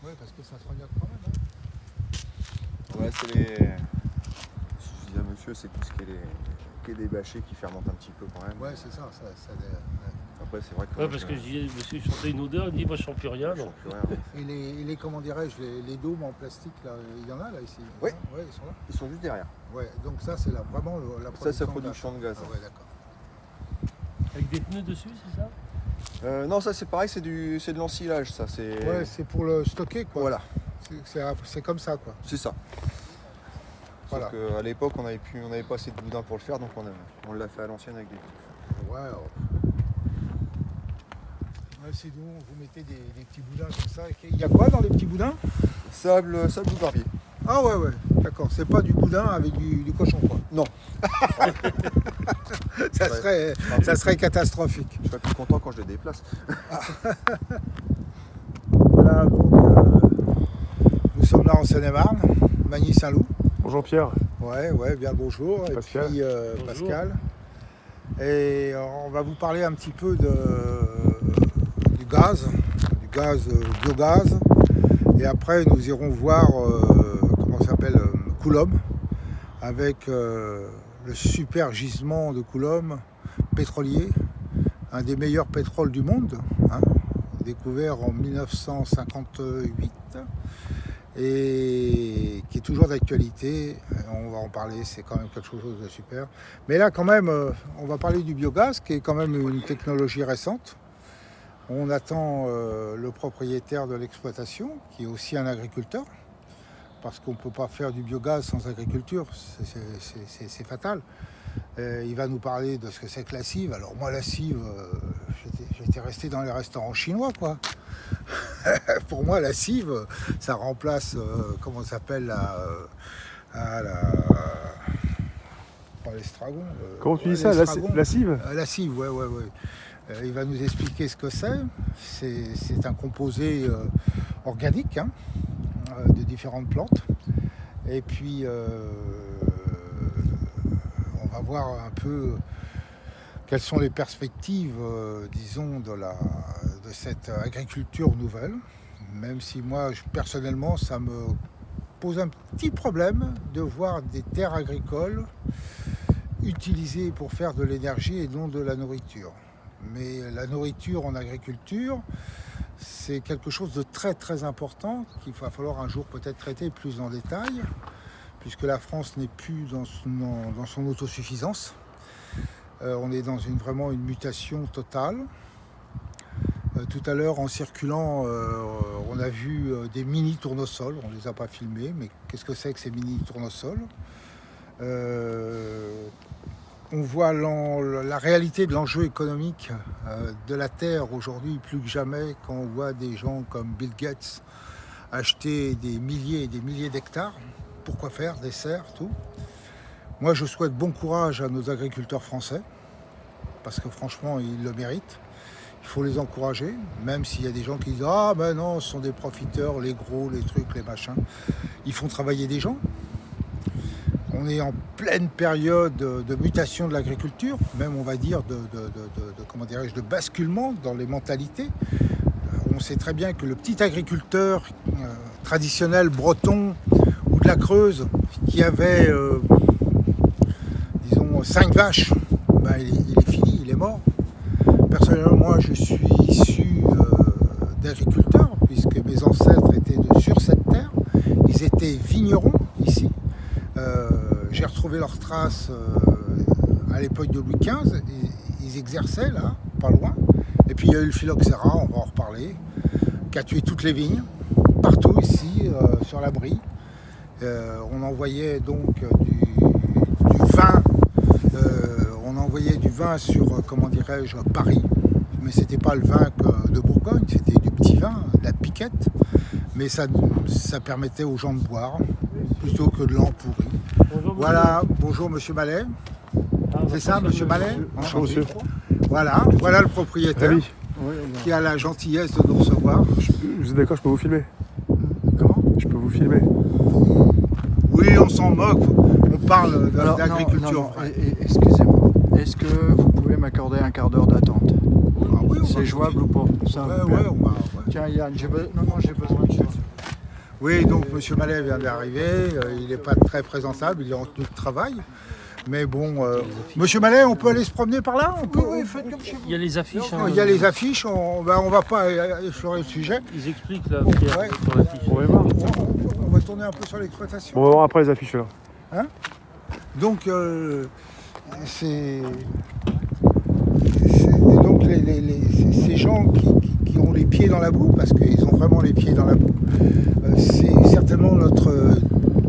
Ouais, parce que ça trognote quand même. Hein. Ouais, c'est les. Je dis à monsieur, c'est tout ce qui est des bâchés qui fermentent un petit peu quand même. Ouais, c'est ça. Après, c'est vrai que. Ouais, parce que je disais, monsieur, je sentais une odeur, il me dit, moi je sens plus rien. je Donc. sens plus rien. Et les comment dirais-je, les dômes en plastique, là, il y en a là ici. Oui. Ouais, ils sont là. Ils sont juste derrière. Ouais, donc ça, c'est vraiment la production. Ça, c'est la production de gaz. Ah ouais, d'accord. Avec des pneus dessus, c'est ça? Non, ça c'est pareil, c'est de l'ensilage, ça. Ouais, c'est pour le stocker, quoi. Voilà, C'est comme ça, quoi. c'est ça. Voilà. Sauf qu'à l'époque, on n'avait pas assez de boudin pour le faire, donc on l'a fait à l'ancienne avec des. Ouais. Sinon, vous mettez des petits boudins comme ça. Il y a quoi dans les petits boudins? Sable ou barbier. Ah ouais, d'accord. C'est pas du boudin avec du cochon, quoi. Non. Ça serait catastrophique. Je serais plus content quand je les déplace. Voilà, donc nous sommes là en Seine-et-Marne, Magny-Saint-Loup. Bonjour Pierre. Ouais, bien le bonjour. Et Pascal. puis Bonjour. Pascal. Et on va vous parler un petit peu du gaz biogaz. Et après, nous irons voir comment ça s'appelle, Coulomb, avec le super gisement de Coulomb, pétrolier, un des meilleurs pétroles du monde, hein, découvert en 1958 et qui est toujours d'actualité. On va en parler, c'est quand même quelque chose de super. Mais là, quand même, on va parler du biogaz, qui est quand même une technologie récente. On attend le propriétaire de l'exploitation, qui est aussi un agriculteur, parce qu'on ne peut pas faire du biogaz sans agriculture, c'est fatal. Il va nous parler de ce que c'est que la cive. Alors moi, la cive, j'étais resté dans les restaurants chinois, quoi. Pour moi, la cive, ça remplace, comment ça s'appelle, pas l'estragon. Comment tu dis ça, l'estragon. la cive? La cive, ouais. Il va nous expliquer ce que c'est. C'est un composé organique, hein, de différentes plantes. Et puis, on va voir un peu quelles sont les perspectives, disons, de cette agriculture nouvelle. Même si moi, personnellement, ça me pose un petit problème de voir des terres agricoles utilisées pour faire de l'énergie et non de la nourriture. Mais la nourriture en agriculture, c'est quelque chose de très très important qu'il va falloir un jour peut-être traiter plus en détail, puisque la France n'est plus dans son autosuffisance. On est dans vraiment une mutation totale. Tout à l'heure, en circulant, on a vu des mini-tournesols. On ne les a pas filmés, mais qu'est-ce que c'est que ces mini-tournesols? On voit la réalité de l'enjeu économique de la Terre aujourd'hui plus que jamais, quand on voit des gens comme Bill Gates acheter des milliers et des milliers d'hectares. Pourquoi faire? Des serres, tout. Moi, je souhaite bon courage à nos agriculteurs français, parce que franchement, ils le méritent. Il faut les encourager, même s'il y a des gens qui disent « Ah ben non, ce sont des profiteurs, les gros, les trucs, les machins ». Ils font travailler des gens. On est en pleine période de mutation de l'agriculture, même on va dire de basculement dans les mentalités. On sait très bien que le petit agriculteur traditionnel breton ou de la Creuse qui avait, disons, 5 vaches, ben il est fini, il est mort. Personnellement, moi, je suis issu d'agriculteurs, puisque mes ancêtres étaient sur cette terre. Ils étaient vignerons ici. J'ai retrouvé leurs traces à l'époque de Louis XV. Ils exerçaient là, pas loin. Et puis il y a eu le phylloxéra, on va en reparler, qui a tué toutes les vignes, partout ici, sur la Brie. On envoyait donc du vin. On envoyait du vin sur, comment dirais-je, Paris. Mais c'était pas le vin de Bourgogne, c'était du petit vin, de la piquette. Mais ça permettait aux gens de boire, plutôt que de l'an pourri. Bonjour, Voilà, bonjour Monsieur Mallet. C'est ça, Monsieur Mallet? Bonjour monsieur. Voilà le propriétaire Ravi. qui a la gentillesse de nous recevoir. Vous êtes d'accord, je peux vous filmer? Comment? Je peux vous filmer? Oui, on s'en moque. On parle d'agriculture. Excusez-moi. Est-ce que vous pouvez m'accorder un quart d'heure d'attente? Ah oui, C'est jouable ou pas? Ça, Ouais, on va. Tiens Yann, j'ai besoin de toi. Oui, donc M. Mallet vient d'arriver, il n'est pas très présentable, il est en tenue de travail. Mais bon, Monsieur Mallet, on peut aller se promener par là? On peut, Oui, faites comme chez vous. Il y a les affiches. hein. Il y a les affiches, on va pas effleurer le sujet. Ils expliquent là, Bon, Pierre, ouais. sur l'affiche. On va y voir. On va tourner un peu sur l'exploitation. Bon, on va voir après les affiches là. Donc, donc ces gens qui ont les pieds dans la boue, parce qu'ils ont vraiment les pieds dans la boue, c'est certainement notre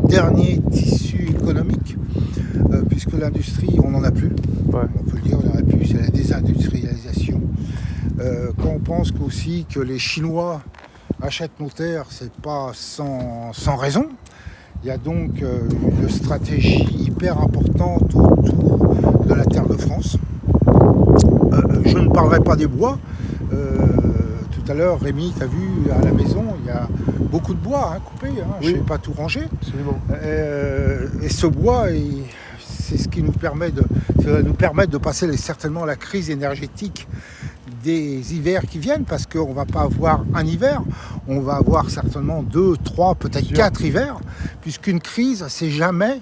dernier tissu économique, puisque l'industrie, on n'en a plus. Ouais. On peut le dire, on n'en a plus, c'est la désindustrialisation. Quand on pense aussi que les Chinois achètent nos terres, c'est pas sans raison. Il y a donc une stratégie hyper importante autour de la terre de France. Je ne parlerai pas des bois. Tout à l'heure, Rémi, tu as vu à la maison, il y a beaucoup de bois coupé. Je Oui. ne sais pas tout ranger. Absolument. Et ce bois, c'est ce qui nous permet de passer certainement la crise énergétique des hivers qui viennent, parce qu'on ne va pas avoir un hiver, on va avoir certainement 2, 3, peut-être 4 hivers, puisqu'une crise, c'est jamais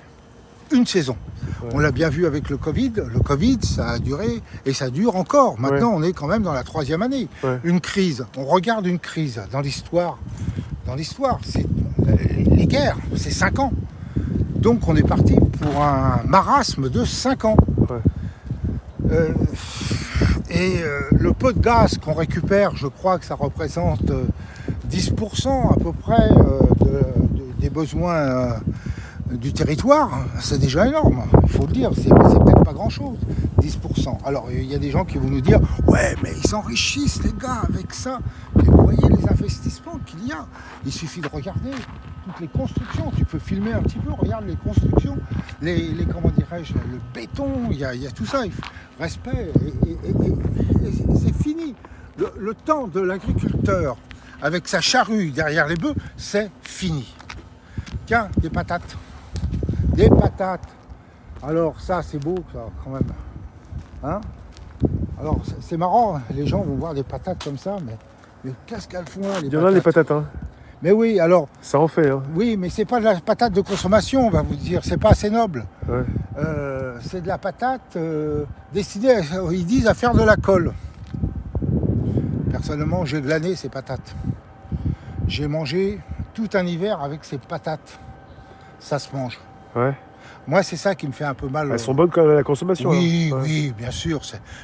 une saison. Ouais. On l'a bien vu avec le Covid. Le Covid, ça a duré et ça dure encore. Maintenant, on est quand même dans la 3e année. Ouais. Une crise, on regarde une crise dans l'histoire. C'est les guerres, c'est 5 ans. Donc on est parti pour un marasme de 5 ans. Ouais. Le peu de gaz qu'on récupère, je crois que ça représente 10% à peu près des besoins du territoire. C'est déjà énorme, il faut le dire, c'est peut-être pas grand-chose, 10%. Alors il y a des gens qui vont nous dire « Ouais, mais ils s'enrichissent les gars avec ça ». Mais vous voyez les investissements qu'il y a. Il suffit de regarder toutes les constructions. Tu peux filmer un petit peu, regarde les constructions, comment dirais-je, le béton, il y a tout ça. Respect, et c'est fini. Le temps de l'agriculteur avec sa charrue derrière les bœufs, c'est fini. Tiens, des patates. Des patates. Alors ça, c'est beau, ça, quand même. Alors, c'est marrant, les gens vont voir des patates comme ça, mais qu'est-ce qu'elles font, les patates? Il y en a les patates, hein. Mais oui, alors, Ça en fait, hein. oui, mais c'est pas de la patate de consommation, on va vous dire, c'est pas assez noble. Ouais. C'est de la patate destinée, ils disent, à faire de la colle. Personnellement, j'ai glané ces patates. J'ai mangé tout un hiver avec ces patates. Ça se mange. Ouais. Moi, c'est ça qui me fait un peu mal. Elles sont bonnes quand même à la consommation. Oui, hein. Ouais. oui, bien sûr.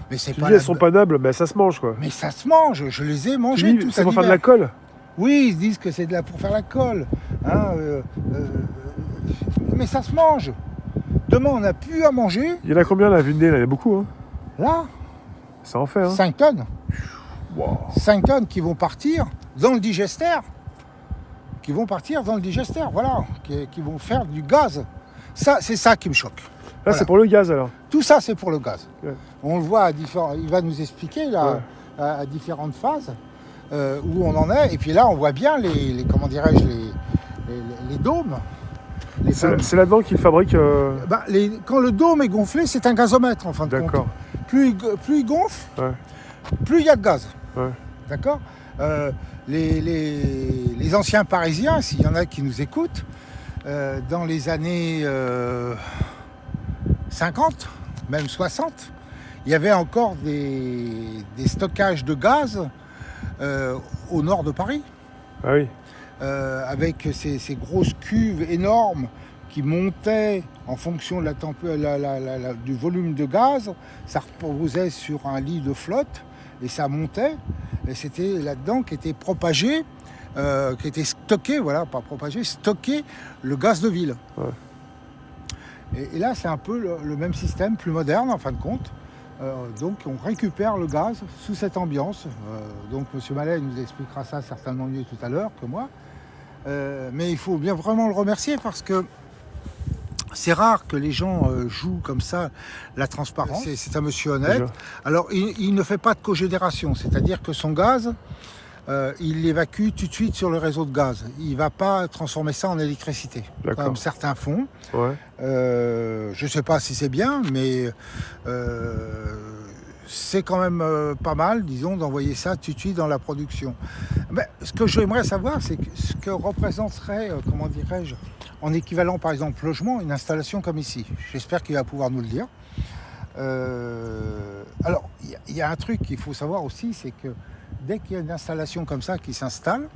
Mais c'est Tu pas dis, elles sont pas nobles, mais ça se mange, quoi. Mais ça se mange. Je les ai Tu mangées tout dis, c'est un pour faire de hiver. la colle. Oui, ils se disent que c'est pour faire la colle. Mais ça se mange. Demain, on n'a plus à manger. Il y en a combien là, à vue de nez, là? Il y en a beaucoup, hein. Là, Ça en fait, hein. 5 tonnes. Wow. 5 tonnes qui vont partir dans le digester. Voilà. Qui vont faire du gaz. Ça, c'est ça qui me choque. Là, Voilà. c'est pour le gaz, alors. Tout ça, c'est pour le gaz. Ouais. On le voit il va nous expliquer là, Ouais. à différentes phases où on en est. Et puis là, on voit bien comment dirais-je, les dômes. C'est là-dedans qu'ils fabriquent. Quand le dôme est gonflé, c'est un gazomètre en fin de compte. D'accord. Plus il gonfle, Ouais. plus il y a de gaz. Ouais. D'accord. Les anciens Parisiens, s'il y en a qui nous écoutent, dans les années 50, même 60, il y avait encore des stockages de gaz au nord de Paris, Ah oui. avec ces grosses cuves énormes qui montaient en fonction de du volume de gaz. Ça reposait sur un lit de flotte et ça montait. Et c'était là-dedans qu'était propagé, qui était stocké, voilà, pas propagé, stocké le gaz de ville. Ouais. Et là, c'est un peu le même système, plus moderne en fin de compte. Donc, on récupère le gaz sous cette ambiance. Donc, M. Mallet nous expliquera ça certainement mieux tout à l'heure que moi. Mais il faut bien vraiment le remercier parce que c'est rare que les gens jouent comme ça la transparence. C'est un monsieur honnête. Déjà. Alors, il ne fait pas de cogénération, c'est-à-dire que son gaz, il l'évacue tout de suite sur le réseau de gaz. Il ne va pas transformer ça en électricité, D'accord. comme certains font. Ouais. Je ne sais pas si c'est bien, mais c'est quand même pas mal, disons, d'envoyer ça tout de suite dans la production. Mais ce que j'aimerais savoir, c'est ce que représenterait, comment dirais-je, en équivalent par exemple logement, une installation comme ici. J'espère qu'il va pouvoir nous le dire. Alors, il y a un truc qu'il faut savoir aussi, c'est que dès qu'il y a une installation comme ça qui s'installe,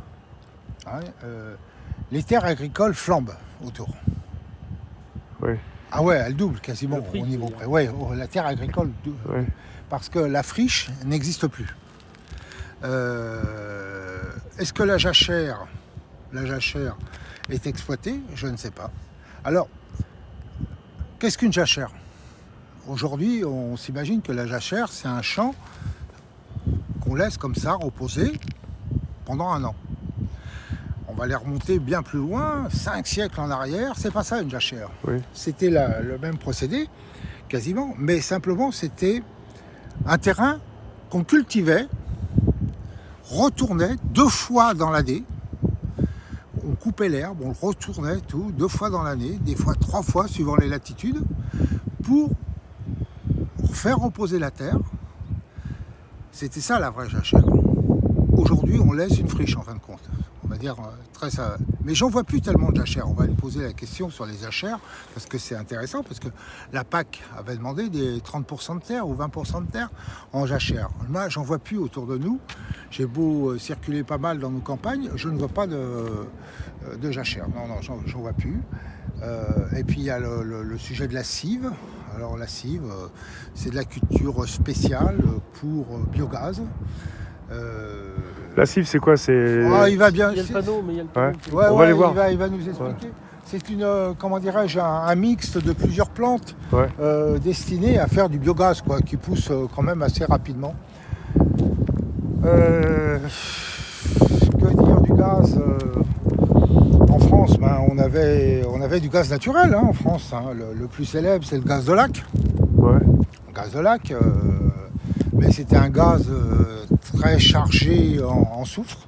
hein, les terres agricoles flambent autour. Oui. Ah ouais, elle double quasiment Le prix, au niveau tu veux près. Ouais, la terre agricole double. Oui. Parce que la friche n'existe plus. Est-ce que la jachère est exploitée? Je ne sais pas. Alors, qu'est-ce qu'une jachère? Aujourd'hui, on s'imagine que la jachère, c'est un champ qu'on laisse comme ça reposer pendant un an. On va les remonter bien plus loin, 5 siècles en arrière, c'est pas ça une jachère. Oui. C'était le même procédé, quasiment, mais simplement c'était un terrain qu'on cultivait, retournait 2 fois dans l'année. On coupait l'herbe, on le retournait tout 2 fois dans l'année, des fois 3 fois suivant les latitudes, pour faire reposer la terre. C'était ça la vraie jachère. Aujourd'hui, on laisse une friche en fin de compte. On va dire très ça. Mais j'en vois plus tellement de jachères. On va lui poser la question sur les jachères parce que c'est intéressant, parce que la PAC avait demandé des 30% de terre ou 20% de terre en jachère. Moi, j'en vois plus autour de nous. J'ai beau circuler pas mal dans nos campagnes, je ne vois pas de jachère. Non, j'en vois plus. Et puis il y a le sujet de la cive. Alors la cive, c'est de la culture spéciale pour biogaz. La cive, c'est quoi? C'est... Il va bien. Il y a le panneau, mais il y a le panneau. Ouais. On va aller voir. Il va nous expliquer. C'est une, comment dirais-je, un mixte de plusieurs plantes Ouais. destinées à faire du biogaz, quoi, qui pousse quand même assez rapidement. Que dire du gaz en France, on avait du gaz naturel en France. Le plus célèbre, c'est le gaz de lac. Ouais. Le gaz de lac, mais c'était un gaz très chargé en soufre.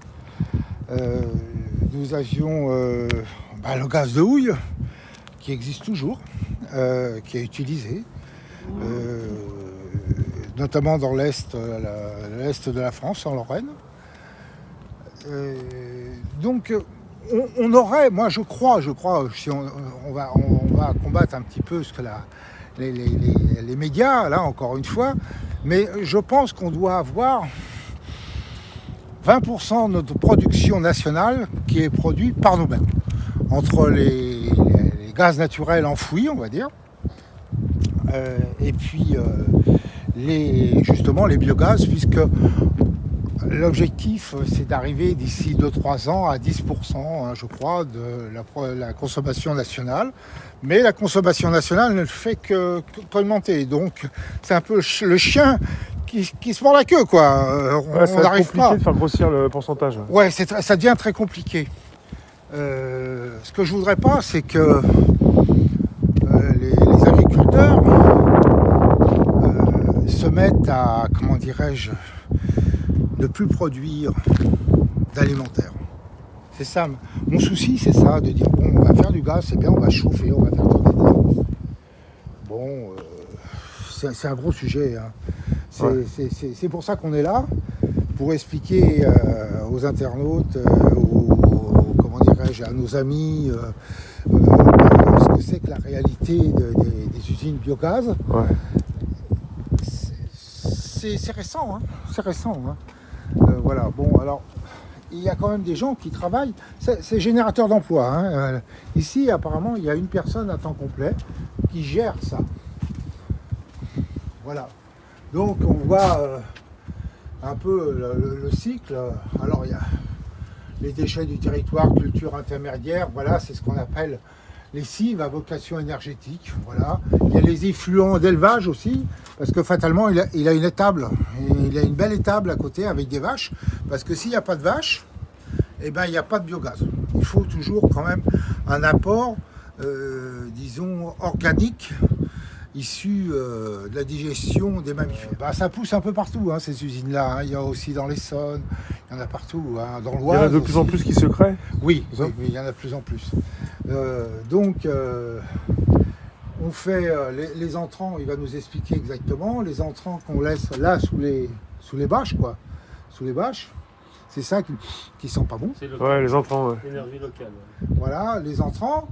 Nous avions le gaz de houille, qui existe toujours, qui est utilisé, notamment dans l'est de la France, en Lorraine. Donc on aurait, moi je crois, si on va combattre un petit peu ce que les médias, là encore une fois, mais je pense qu'on doit avoir 20% de notre production nationale qui est produite par nous-mêmes, entre les gaz naturels enfouis, on va dire, et puis justement les biogaz, puisque l'objectif, c'est d'arriver d'ici 2-3 ans à 10%, je crois, de la consommation nationale. Mais la consommation nationale ne fait qu'augmenter. Donc, c'est un peu le chien qui se mord la queue, quoi. Ça va être compliqué de faire grossir le pourcentage. Ouais, ça devient très compliqué. Ce que je voudrais pas, c'est que les agriculteurs se mettent à, comment dirais-je, ne plus produire d'alimentaire. C'est ça. Mon souci, c'est ça, de dire, bon, on va faire du gaz, c'est bien, on va chauffer, on va faire tourner des arbres. Bon, c'est un gros sujet. C'est pour ça qu'on est là, pour expliquer aux internautes, comment dirais-je, à nos amis, ce que c'est que la réalité des usines biogaz. Ouais. C'est récent, c'est récent. Voilà, bon, alors, il y a quand même des gens qui travaillent, c'est générateur d'emploi. Ici, apparemment, il y a une personne à temps complet qui gère ça. Voilà. Donc, on voit un peu le cycle. Alors, il y a les déchets du territoire, culture intermédiaire, voilà, c'est ce qu'on appelle les cives à vocation énergétique, voilà. Il y a les effluents d'élevage aussi, parce que fatalement, il a une étable. Il a une belle étable à côté avec des vaches, parce que s'il n'y a pas de vaches, eh ben, il n'y a pas de biogaz. Il faut toujours quand même un apport, disons, organique, issu de la digestion des mammifères. Ça pousse un peu partout, ces usines-là. Il y a aussi dans l'Essonne, il y en a partout, dans l'Oise. Il y en a de plus en plus qui se créent. Oui, il y en a de plus en plus. Donc, On fait les entrants, il va nous expliquer exactement, les entrants qu'on laisse là sous les bâches, quoi. Sous les bâches. C'est ça qui sont pas bons. C'est local. Ouais, les entrants, ouais. Énergie locale. Voilà, les entrants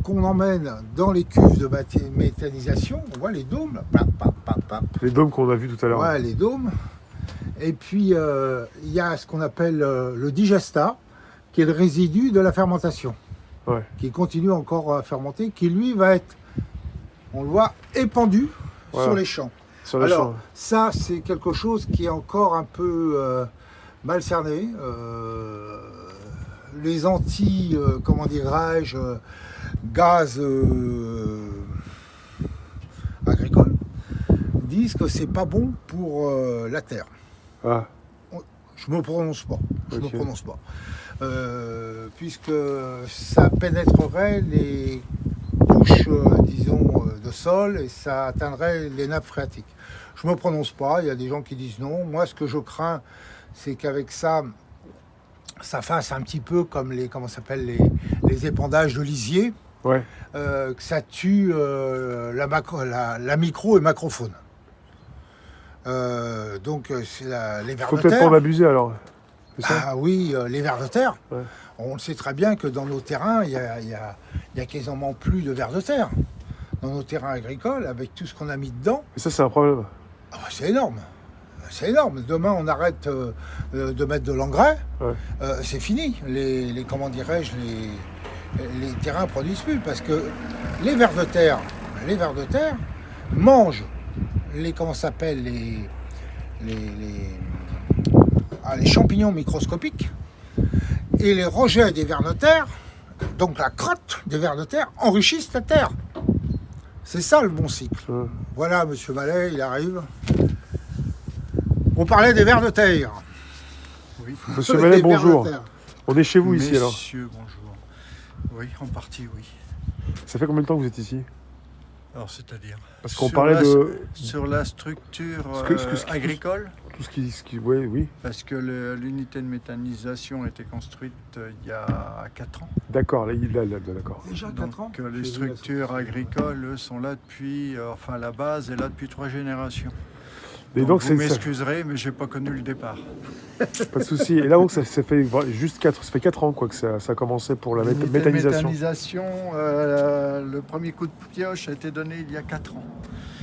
qu'on emmène dans les cuves de méthanisation. On voit les dômes, là. Pap, pap, pap, pap. Les dômes qu'on a vus tout à l'heure. Ouais, les dômes. Et puis, il y a ce qu'on appelle le digesta, qui est le résidu de la fermentation. Ouais. Qui continue encore à fermenter, qui lui va être, on le voit, épandu Voilà. sur les champs. Sur les Alors, champs. ça, c'est quelque chose qui est encore un peu mal cerné. Les anti, comment dirais-je, gaz agricoles disent que c'est pas bon pour la terre. Ah, Je me prononce pas. Ok. Puisque ça pénétrerait les couches, disons, de sol et ça atteindrait les nappes phréatiques. Je me prononce pas. Il y a des gens qui disent non. Moi, ce que je crains, c'est qu'avec ça, ça fasse un petit peu comme les épandages de lisier, ouais. que ça tue la micro et macrofaune. Donc, c'est les vers Faut de peut-être terre. pas en abuser alors. C'est ça Ah oui, les vers de terre. Ouais. On le sait très bien que dans nos terrains, il y a quasiment plus de vers de terre. Dans nos terrains agricoles, avec tout ce qu'on a mis dedans, Et ça, c'est un problème. ah bah, c'est énorme. C'est énorme. Demain, on arrête de mettre de l'engrais, Ouais. c'est fini. Comment dirais-je, les terrains produisent plus parce que les vers de terre mangent comment ça s'appelle les champignons microscopiques et les rejets des vers de terre, donc la crotte des vers de terre, enrichissent la terre. C'est ça le bon cycle. Ouais. Voilà, monsieur Mallet, il arrive. On parlait des vers de terre. Oui. Monsieur Les Mallet, vers de bonjour. terre. On est chez vous ici alors. Messieurs, bonjour. Oui, en partie, oui. Ça fait combien de temps que vous êtes ici? Alors, c'est-à-dire Parce qu'on sur parlait de sur la structure Ce que- agricole, tout ce qui ouais, oui, parce que l'unité de méthanisation a été construite il y a 4 ans. d'accord, là, d'accord. Déjà 4 Donc ans. les structures agricoles, eux, sont là depuis, enfin la base est là depuis 3 générations. Et donc, vous c'est ça, m'excuserez, mais j'ai pas connu le départ. pas de souci. Et là, donc, ça fait juste 4 ans quoi que ça a commencé pour la L'unité de méthanisation. méthanisation, le premier coup de pioche a été donné il y a 4 ans.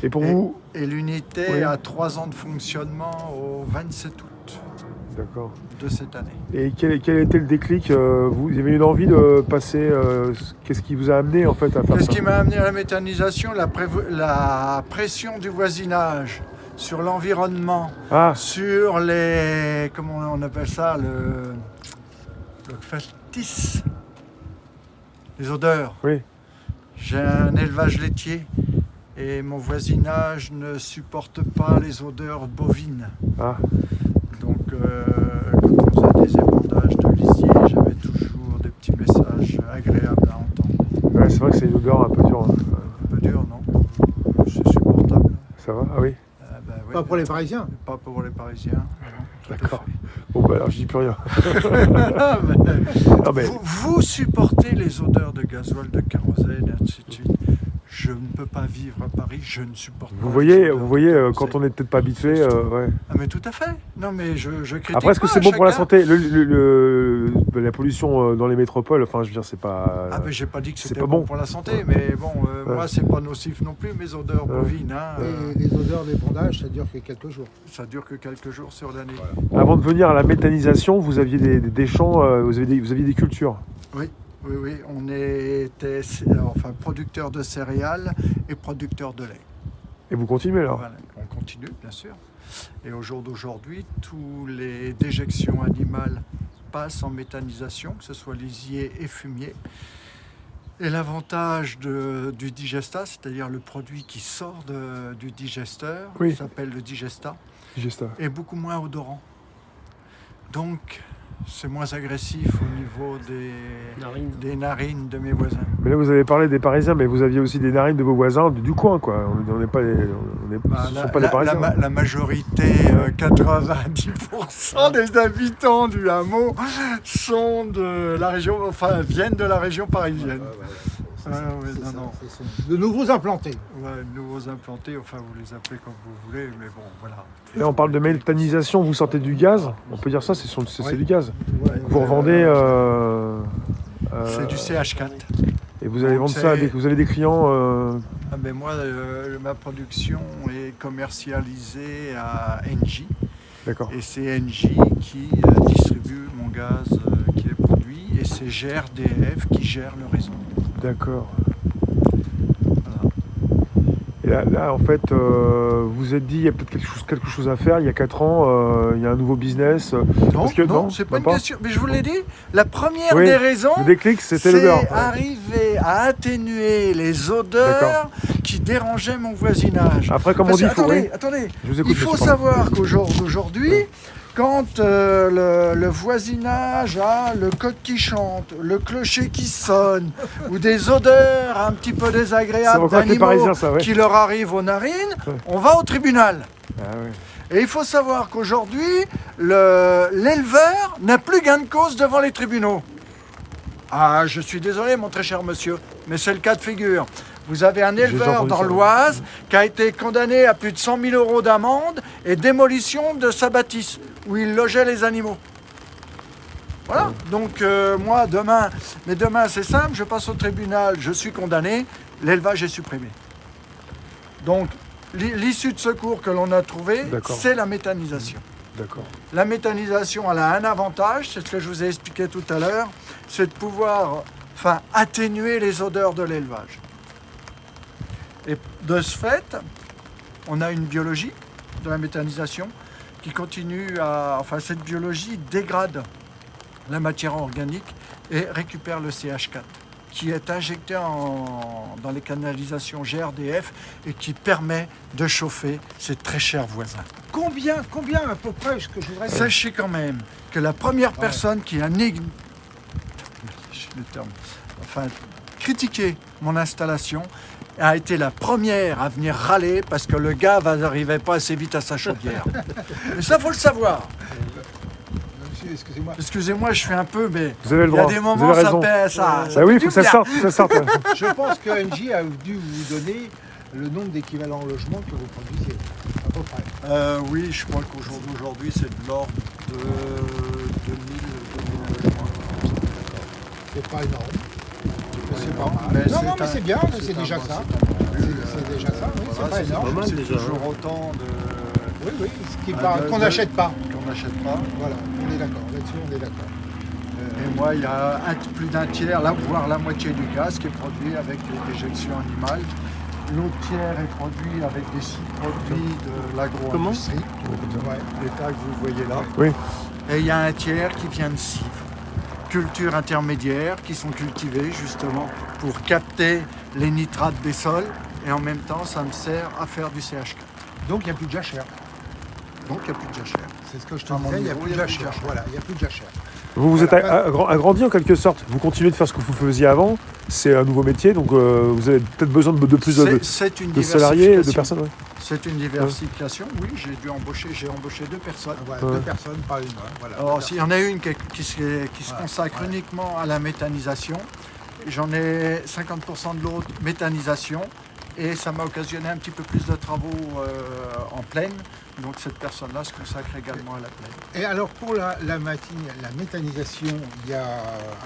Et pour vous, Et l'unité Oui. a 3 ans de fonctionnement au 27 août d'accord. de cette année. Et quel était le déclic vous avez une envie de passer qu'est-ce qui vous a amené en fait à faire Qu'est-ce ça? qui m'a amené à la méthanisation? La pression du voisinage sur l'environnement, Ah, sur les... comment on appelle ça? Le factice. Les odeurs. oui. J'ai un élevage laitier et mon voisinage ne supporte pas les odeurs bovines. Ah, Donc, quand on faisait des épandages de lisier, j'avais toujours des petits messages agréables à entendre. ouais, c'est vrai que c'est une odeur un peu dure. Hein. Un peu dur, non? C'est supportable. Ça va? Ah oui. Bah oui, Pas pour les Parisiens. Pas pour les Parisiens. Tout à D'accord. fait. Bon bah alors je dis plus rien. Ah, mais Non mais vous supportez les odeurs de gasoil, de kérosène, et ainsi de suite. Je ne peux pas vivre à Paris, je ne supporte pas. vous les voyez, odeurs de kérosène. quand on n'est peut-être pas habitué, ouais. Ah mais tout à fait. Non mais je critique Après, est-ce que pas, c'est bon pour la chacun- santé la pollution dans les métropoles, enfin, je veux dire, c'est pas. Ah mais j'ai pas dit que c'est c'était pas bon bon. pour la santé, mais bon, Ouais. moi c'est pas nocif non plus mes odeurs Ouais. bovines. Hein, Et les odeurs d'épandage, ça dure que quelques jours. ça dure que quelques jours sur l'année. Avant de venir à la méthanisation, vous aviez des champs, vous aviez des cultures. Oui, on était enfin producteur de céréales et producteur de lait. Et vous continuez alors. Voilà, on continue bien sûr. Et au jour d'aujourd'hui, tous les déjections animales passent en méthanisation, que ce soit lisier et fumier. Et l'avantage du digesta, c'est-à-dire le produit qui sort du digesteur, Oui. qui s'appelle le digesta, Digesta. est beaucoup moins odorant. Donc, c'est moins agressif au niveau Narine. des narines de mes voisins. Mais là, vous avez parlé des Parisiens, mais vous aviez aussi des narines de vos voisins du coin, quoi. On n'est pas les, Bah, ce ne sont pas les Parisiens. la majorité, 90% des habitants du hameau sont de la région, enfin viennent de la région parisienne. c'est Ah, ça. ouais, C'est non, ça, non. ce sont de nouveaux implantés. Ouais, nouveaux implantés, enfin vous les appelez comme vous voulez, mais bon, voilà. Là, on parle de méthanisation, vous sortez du gaz. On peut dire ça, c'est Ouais. du gaz. Ouais, Vous revendez. C'est du CH4. Et vous allez Donc, vendre ça, vous avez des clients. Ah ben moi, ma production est commercialisée à Engie. D'accord. Et c'est Engie qui distribue mon gaz qui est produit. Et c'est GRDF qui gère le réseau. D'accord. Voilà. Et là, en fait, vous vous êtes dit, il y a peut-être quelque chose à faire. Il y a 4 ans, il y a un nouveau business. Non, Parce que- non, c'est pas même une question. Mais je vous l'ai dit, la première Oui, des raisons, Le déclic, c'était le beurre. c'est arriver à atténuer les odeurs qui dérangeaient mon voisinage. Après, comme on Parce dit, que, il faut. attendez, Oui, attendez. je vous écoute, Il faut monsieur, savoir qu'aujourd'hui, quand le voisinage a le coq qui chante, le clocher qui sonne, ou des odeurs un petit peu Ça va désagréables encore avec les d'animaux Parisiens, ça, ouais. qui leur arrivent aux narines, Ouais. on va au tribunal. Ah ouais. Et il faut savoir qu'aujourd'hui, l'éleveur n'a plus gain de cause devant les tribunaux. Ah, je suis désolé, mon très cher monsieur, mais c'est le cas de figure. Vous avez un déjà éleveur entendu dans ça, l'Oise qui a été condamné à plus de 100 000 € d'amende et démolition de sa bâtisse où il logeait les animaux. Voilà, donc moi demain c'est simple, je passe au tribunal, je suis condamné, l'élevage est supprimé. Donc l'issue de secours que l'on a trouvé, D'accord. c'est la méthanisation. D'accord. La méthanisation, elle a un avantage, c'est ce que je vous ai expliqué tout à l'heure, c'est de pouvoir atténuer les odeurs de l'élevage. Et de ce fait, on a une biologie de la méthanisation qui continue à... Enfin, cette biologie dégrade la matière organique et récupère le CH4 qui est injecté dans les canalisations GRDF et qui permet de chauffer ces très chers voisins. Combien à peu près, ce que je voudrais Sachez quand même que la première personne qui a critiqué mon installation a été la première à venir râler parce que le gars n'arrivait pas assez vite à sa chaudière. Mais ça, faut le savoir. Monsieur, excusez-moi. Excusez-moi, je suis un peu, mais Vous avez le il y a droit. des vous moments, avez ça raison. fait ça. Bah oui, il fait faut que du ça bien. sorte. Ça sorte. Ouais. Je pense que NJ a dû vous donner le nombre d'équivalents logements que vous produisiez, à peu près. Oui, je crois qu'aujourd'hui, c'est de l'ordre de 2000 logements. C'est pas énorme. C'est pas non, mal. mais Non, c'est non, mais un- c'est bien, c'est c'est un déjà bon- ça. c'est un bon- C'est déjà ça, oui, c'est Voilà, pas énorme. mal C'est déjà, toujours autant Oui, oui, ce qui Ah, parle, de- qu'on de- n'achète pas. qu'on n'achète pas. Voilà, on est d'accord, là-dessus on est d'accord. Et moi, il y a plus d'un tiers, là, voire la moitié du gaz qui est produit avec les déjections animales. L'autre tiers est produit avec des sous-produits de l'agro-industrie, Ouais. l'état que vous voyez là. Oui. Et il y a un tiers qui vient de cives, cultures intermédiaires qui sont cultivées justement pour capter les nitrates des sols et en même temps, ça me sert à faire du CH4. Donc il n'y a plus de jachère. Donc il n'y a plus de jachère. C'est ce que je te À mon disais, il n'y a niveau, plus de il y a plus de jachère. jachère. Voilà, il n'y a plus de jachère. Vous êtes Voilà. agrandi en quelque sorte. Vous continuez de faire ce que vous faisiez avant. C'est un nouveau métier, donc vous avez peut-être besoin de plus C'est une de salariés, de diversification. personnes. Ouais. C'est une diversification, oui, j'ai embauché 2 personnes. Voilà, Ouais. 2 personnes, pas une. Voilà. Alors, s'il y en a une qui se consacre uniquement à la méthanisation, j'en ai 50% de l'autre méthanisation, et ça m'a occasionné un petit peu plus de travaux en plaine. Donc cette personne-là se consacre également à la plaine. Et alors pour la méthanisation, il y a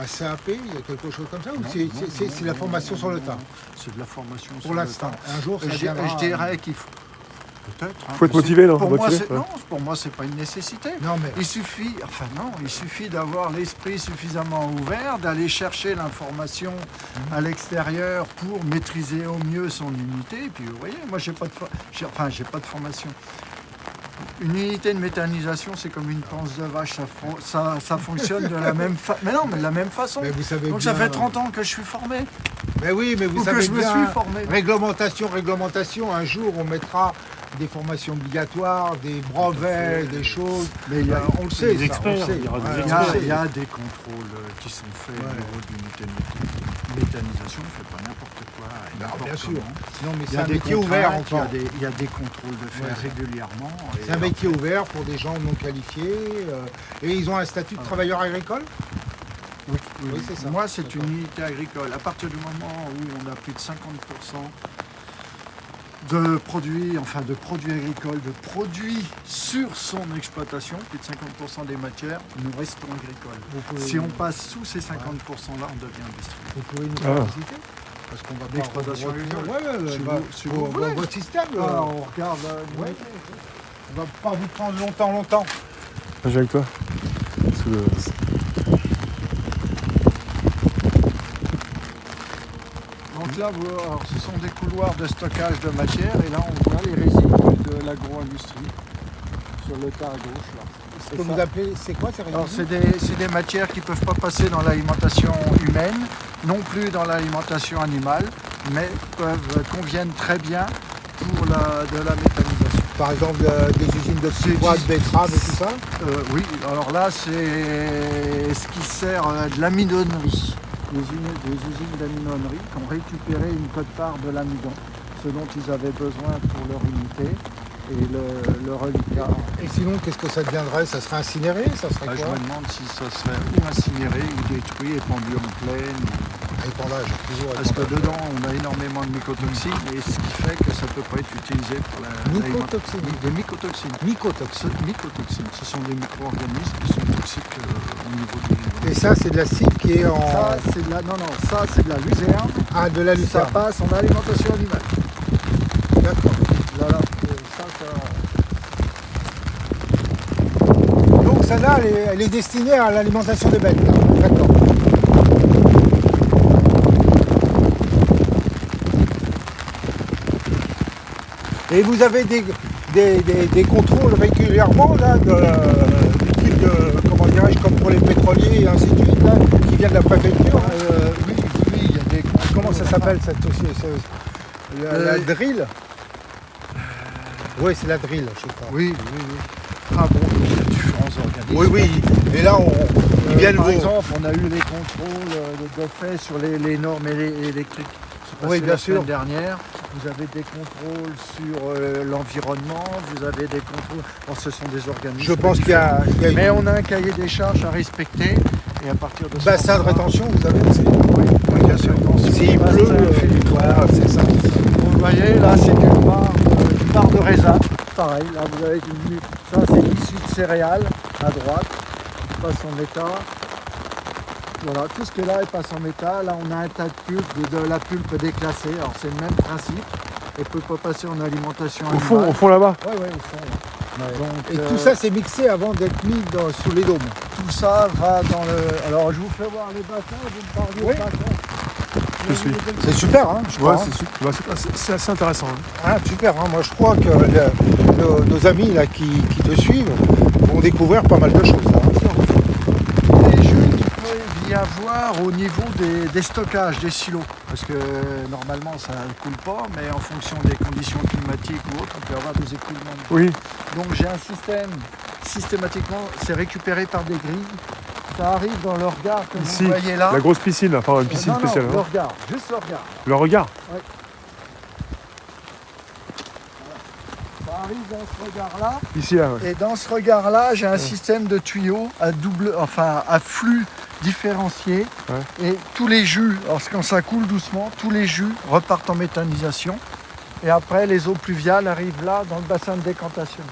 un CAP, il y a quelque chose comme ça, ou c'est la formation sur le tas? C'est de la formation sur Pour l'instant, le tas. un jour ça Je viendra. dirais qu'il faut... Peut-être. hein, Faut être mais motivé, non pour moi, Motivé, c'est- ouais. Non, pour moi, c'est pas une nécessité. Non mais Il suffit d'avoir l'esprit suffisamment ouvert, d'aller chercher l'information à l'extérieur pour maîtriser au mieux son unité. Et puis vous voyez, moi j'ai pas de formation. Une unité de méthanisation, c'est comme une panse de vache, ça fonctionne de la même façon. Mais non, mais de la même façon. vous savez Donc bien, ça fait 30 ans que je suis formé, Mais oui, mais vous ou que savez je me bien, suis formé. réglementation. Un jour, on mettra des formations obligatoires, des brevets, des choses. Mais il y a, On le sait, des ça, experts, on le sait. il y aura des Ouais, Il y, on a, le sait. il y a des contrôles qui sont faits au niveau de l'unité de méthanisation. On ne fait pas n'importe quoi. et Non, n'importe bien sûr. comment. Non, mais Il y c'est a un des métier ouvert contraintes, encore. il y a des contrôles de faire Ouais. régulièrement. et C'est un métier ouvert pour des gens non qualifiés. Et ils ont un statut de travailleur agricole? Oui, Oui, c'est ça. Moi, c'est D'accord. une unité agricole. À partir du moment où on a plus de 50% de produits, enfin de produits agricoles, de produits sur son exploitation, plus de 50% des matières, nous restons agricoles. Vous pouvez, Si on passe sous ces 50%-là, on devient industriel. vous pouvez nous Ah. faire visiter parce qu'on va pas L'exploitation revenir. agricole. Ouais, Si bah, vous- si vous voulez. votre système. Ah, on regarde. Ouais. On va pas vous prendre longtemps. J'ai avec toi. Parce que, Donc là, alors, ce sont des couloirs de stockage de matière et là, on voit les résidus de l'agro-industrie sur le tas à gauche. Là. Ce que vous appelez, c'est quoi ces Alors, résidus c'est des matières qui ne peuvent pas passer dans l'alimentation humaine, non plus dans l'alimentation animale, mais conviennent très bien pour de la méthanisation. Par exemple, des usines de poids, de betteraves et tout ça. Oui, alors là, c'est ce qui sert de l'amidonnerie. Des usines d'amidonnerie qui ont récupéré une quote-part de l'amidon, ce dont ils avaient besoin pour leur unité et le reliquat. Et sinon, qu'est-ce que ça deviendrait? Ça serait incinéré? Ça serait Je quoi? me demande si ça serait ou incinéré ou détruit et pendu en plaine. Épandage, toujours Parce que épandage. dedans, on a énormément de mycotoxines et ce qui fait que ça ne peut pas être utilisé pour la Mycotoxines. Des mycotoxines. Mycotoxines. Mycotoxines, ce sont des micro-organismes qui sont toxiques au niveau du vivant. Et ça, c'est de l'acide qui est en. Ça, c'est de la, non, non, ça, c'est de la luzerne. Ah, de la Ça lucerne. passe en alimentation animale. D'accord. Voilà. Donc celle-là, elle est destinée à l'alimentation des bêtes. Là. D'accord. Et vous avez des contrôles régulièrement là, du type de, comment dirais-je, comme pour les pétroliers et ainsi de suite, là, qui viennent de la préfecture. Hein. Oui, il y a des contrôles. Comment ça s'appelle cette la drill? Oui, c'est la drill, je sais pas. Oui, oui, oui. Ah bon, il y a différents organismes. Oui, oui. Et là, ils viennent Par vous. exemple, on a eu les contrôles de fait sur les normes électriques. C'est Oui, passé bien la sûr. semaine dernière. Vous avez des contrôles sur l'environnement, vous avez des contrôles. Bon, ce sont des organismes. Je pense qu'il y différents. a Mais on a un cahier des charges à respecter et à partir de ce bassin de moment-là- rétention, vous avez aussi. Oui, Oui, bien sûr. S'il Bassin pleut, filtrant. voilà, c'est ça. Vous voyez, là, c'est une barre de raisin. Pareil, là, vous avez ça, c'est l'issue de céréales à droite, qui passe en métal. Voilà, tout ce qui est là, il passe en métal. Là, on a un tas de pulpe, de la pulpe déclassée. Alors, c'est le même principe. Elle ne peut pas passer en alimentation animale. au fond là-bas. Ouais, ouais, au fond. Ouais. Donc, Et tout ça, c'est mixé avant d'être mis sous les dômes. tout ça va dans le... Alors, je vous fais voir les bassins, vous me parliez Oui. de bassins. Je suis. C'est super, hein, je crois. Ouais, Hein. c'est assez intéressant. Hein. Ah, super, hein. Moi je crois que nos amis là, qui te suivent vont découvrir pas mal de choses. Là. Les jus qu'il peut y avoir au niveau des stockages, des silos. Parce que normalement ça ne coule pas, mais en fonction des conditions climatiques ou autres, on peut avoir des écoulements. Oui. Donc j'ai un système, systématiquement, c'est récupéré par des grilles. Ça arrive dans le regard que Ici, vous voyez là. la grosse piscine, enfin une piscine non, spéciale. non, le hein. regard, juste le regard. Le regard. Ça arrive dans ce regard-là. Ici, là. Ouais. Et dans ce regard-là, j'ai un système de tuyaux à flux différencié. Ouais. Et tous les jus, quand ça coule doucement, tous les jus repartent en méthanisation. Et après, les eaux pluviales arrivent là, dans le bassin de décantation.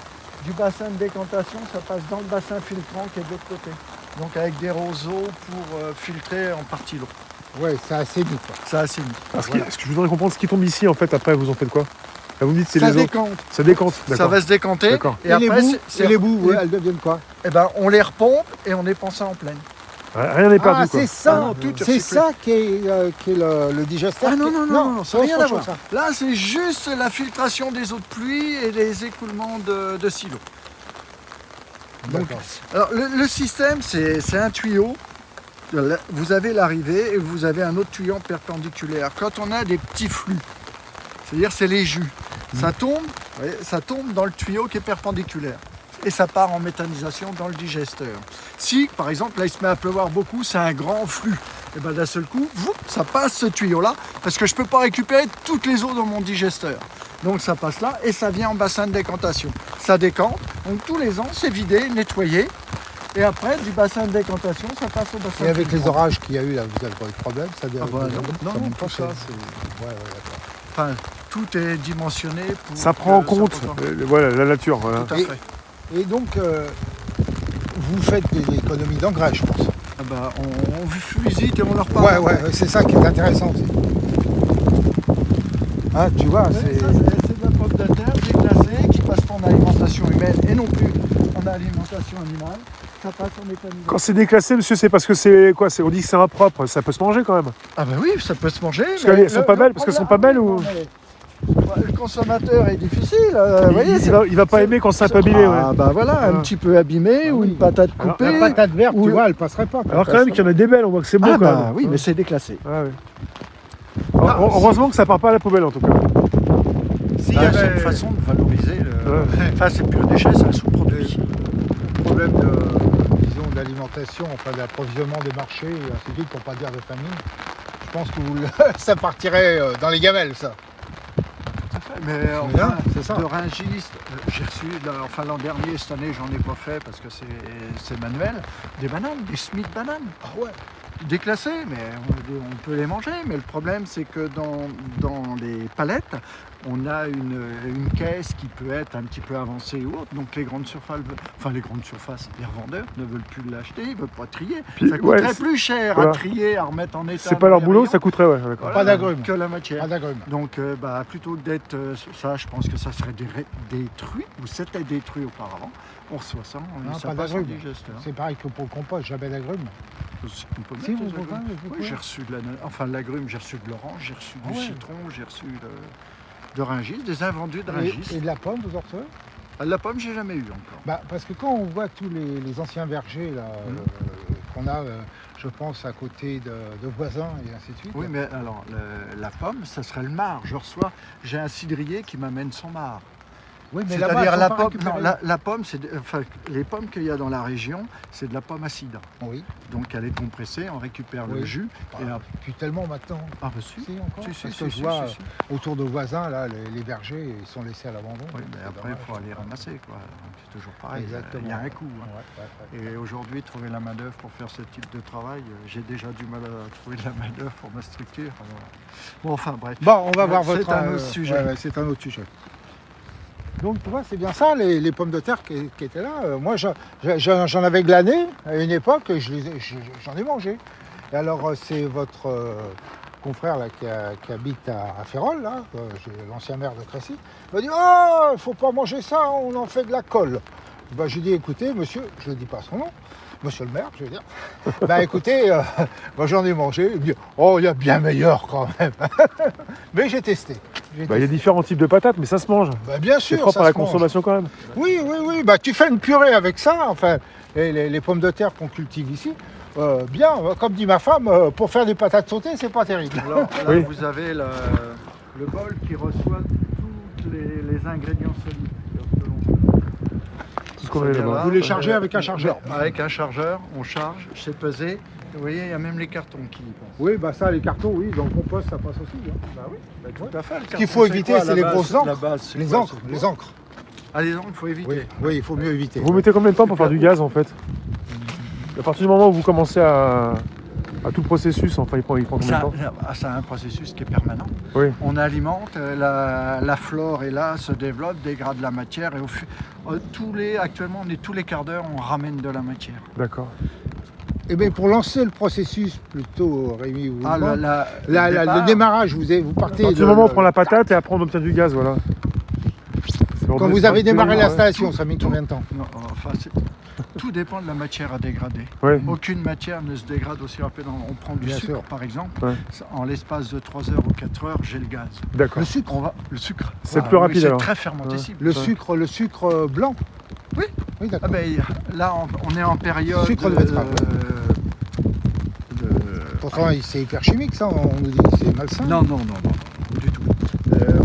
Du bassin de décantation, ça passe dans le bassin filtrant qui est de l'autre côté. Donc avec des roseaux pour filtrer en partie l'eau. Ouais, c'est assez mis quoi. Ça assainit. Ce que je voudrais comprendre, ce qui tombe ici, en fait, après, vous en faites quoi? Là, vous me dites c'est Ça les eaux. décante. Ça décante. Ça D'accord. va se décanter. D'accord. Et les après, boues, ouais, elles deviennent quoi? on les repompe et on épand ça en pleine. Rien n'est perdu, Ah, quoi. c'est ça, Ah non, tout est c'est recyclé. ça qui est le digesteur. Ah non, non, non, ça n'a rien à voir. ça. Là, c'est juste la filtration des eaux de pluie et les écoulements de silos. Donc, D'accord. alors, le système, c'est un tuyau. Vous avez l'arrivée et vous avez un autre tuyau perpendiculaire. Quand on a des petits flux, c'est-à-dire c'est les jus, ça tombe dans le tuyau qui est perpendiculaire. Et ça part en méthanisation dans le digesteur. Si, par exemple, là, il se met à pleuvoir beaucoup, c'est un grand flux. Et bien d'un seul coup, ça passe ce tuyau-là, parce que je ne peux pas récupérer toutes les eaux dans mon digesteur. Donc ça passe là et ça vient en bassin de décantation. Ça décante, donc tous les ans, c'est vidé, nettoyé. Et après, du bassin de décantation, ça passe au bassin Et de avec les filtrage. orages qu'il y a eu là, vous avez pas eu de problème, ça Ah bah non, ça monte tout pas, ça, Ouais, d'accord. Enfin, tout est dimensionné pour. Ça prend en que compte ça prenne voilà, la nature. Voilà. Tout à Et- fait. Et donc, vous faites des économies d'engrais, je pense. Ah bah, on visite et on leur parle. Ouais, c'est ça qui est intéressant aussi. Ah, tu vois, Ouais, c'est... ça, c'est de la pomme de terre déclassée qui passe pas en alimentation humaine et non plus en alimentation animale. Ça passe en méthanisation. Quand c'est déclassé, monsieur, c'est parce que c'est quoi? On dit que c'est impropre, ça peut se manger quand même. Ah bah oui, ça peut se manger. Parce qu'elles sont pas belles, parce qu'elles sont pas belles ou Le consommateur est difficile. Vous voyez, il va pas aimer quand c'est un peu abîmé. Ah Ouais. bah voilà, un petit peu abîmé ou une patate Alors, coupée. La patate verte, Ou- tu vois, elle passerait pas. Alors quand même qu'il y en a des belles, on voit que c'est beau Ah quand bah même. oui, mais c'est déclassé. Ah ouais. Heureusement que ça part pas à la poubelle en tout cas. S'il y Ah, avait c'est une façon de valoriser le. Ouais. Enfin, c'est plus un déchet, c'est un sous-produit. un problème disons, d'alimentation, enfin d'approvisionnement des marchés, et ainsi de suite, pour pas dire de famine, je pense que ça partirait dans les gamelles, ça. Mais bien, enfin, c'est ça. de Rungis, j'ai reçu, l'an dernier, cette année, j'en ai pas fait parce que c'est manuel, des bananes, des Smith bananes. Ah ouais. Déclassées, mais on peut les manger. Mais le problème, c'est que dans les palettes, on a une caisse qui peut être un petit peu avancée ou autre. Donc les grandes surfaces, les revendeurs ne veulent plus l'acheter, ils ne veulent pas trier. Puis, Ça coûterait ouais, plus cher voilà. à trier, à remettre en état. C'est pas leur dans les boulot, rayons, ça coûterait, ouais. D'accord. voilà, Pas d'agrumes. que la matière. Pas d'agrumes. Donc, plutôt d'être ça, je pense que ça serait détruit, ou c'était détruit auparavant. On reçoit ça, Non, ça pas passe en d'agrumes. digesteur. C'est pareil que pour le compost, jamais d'agrumes. On peut Si, mettre vous des pouvez, agrumes. vous Oui, pouvez. j'ai reçu de l'agrume, j'ai reçu de l'orange, j'ai reçu du Ah ouais. citron, j'ai reçu de Rungis, des invendus de Rungis. Et de la pomme, vous en recevez? La pomme, j'ai jamais eu encore. Bah, parce que quand on voit tous les anciens vergers là, qu'on a, je pense, à côté de voisins et ainsi de suite. Oui, mais alors, la pomme, ça serait le marc. J'ai un cidrier qui m'amène son marc. Oui, mais là-bas, C'est-à-dire elles sont la pas pomme, récupérées. la pomme, les pommes qu'il y a dans la région, c'est de la pomme acide. Oui, Donc elle est compressée, on récupère le Oui. jus. Et bah, après, plus tellement maintenant. ah bah si. Si, encore. Si, si, Parce si, que si, je vois si, si. autour de voisins, là, les vergers, ils sont laissés à l'abandon. Oui, mais C'est après, il dommage. faut aller ramasser, quoi. Donc, c'est toujours pareil. Exactement. Il y a un coût. Hein. Ouais, ouais, ouais. Et aujourd'hui, trouver la main-d'œuvre pour faire ce type de travail, j'ai déjà du mal à trouver de la main-d'œuvre pour ma structure. Alors, bon, enfin, bref. Bon, on va voir C'est votre... un autre sujet. ouais, c'est un autre sujet. Donc, tu vois, c'est bien ça, les pommes de terre qui étaient là. Moi, j'en avais glané à une époque, et j'en ai mangé. Et alors, c'est votre confrère là, qui habite à Férolles, là, l'ancien maire de Crécy, il m'a dit « Oh, il faut pas manger ça, on en fait de la colle. » Ben, j'ai dit « Écoutez, monsieur, je ne dis pas son nom, monsieur le maire, je veux dire, ben écoutez, moi j'en ai mangé, il me dit « Oh, il y a bien meilleur quand même. » Mais j'ai testé. Bah, il y a différents types de patates, mais ça se mange. Ben, bien C'est sûr, propre ça à la se mange. consommation quand même. Oui, oui, oui. Bah, tu fais une purée avec ça, enfin, et les pommes de terre qu'on cultive ici. Bien, comme dit ma femme, pour faire des patates sautées, c'est pas terrible. Alors là, Oui. vous avez le bol qui reçoit tous les ingrédients solides. Tout ce qu'on met là-bas. Vous les chargez avec un chargeur. Avec un chargeur, on charge, c'est pesé. Vous voyez, il y a même les cartons qui y passent. Oui, bah ça, les cartons, oui, dans le compost, ça passe aussi. Hein. Bah oui, tout à fait. Ce qu'il faut éviter, c'est les grosses encres. Les encres, les encres. Ah, les encres, il faut éviter. Oui, oui, il faut mieux éviter. Vous mettez combien de temps pour faire du gaz en fait? À partir du moment où vous commencez à tout le processus, enfin il prend combien de temps? C'est un processus qui est permanent. Oui. On alimente, la flore est là, se développe, dégrade la matière et actuellement, tous les quarts d'heure, on ramène de la matière. D'accord. Eh bien, pour lancer le processus, plutôt, Rémi, vous Ah, demande, le le démarrage, vous À partez partir du moment où on prend la patate et après on obtient du gaz, voilà. Quand vous avez démarré Ouais. l'installation, ça met combien de temps? Non, enfin, tout dépend de la matière à dégrader. Ouais. Aucune matière ne se dégrade aussi rapidement. On prend du Bien sucre, sûr. par exemple. Ouais. En l'espace de 3 heures ou 4 heures, j'ai le gaz. D'accord. Le sucre, Le sucre. C'est plus rapide, C'est alors. très fermentescible. le sucre blanc. Oui. Oui, Ah d'accord. ben, là, on est en période. Sucre de betterave, Pourtant, c'est hyper chimique, ça, on nous dit que c'est malsain. Non, du tout.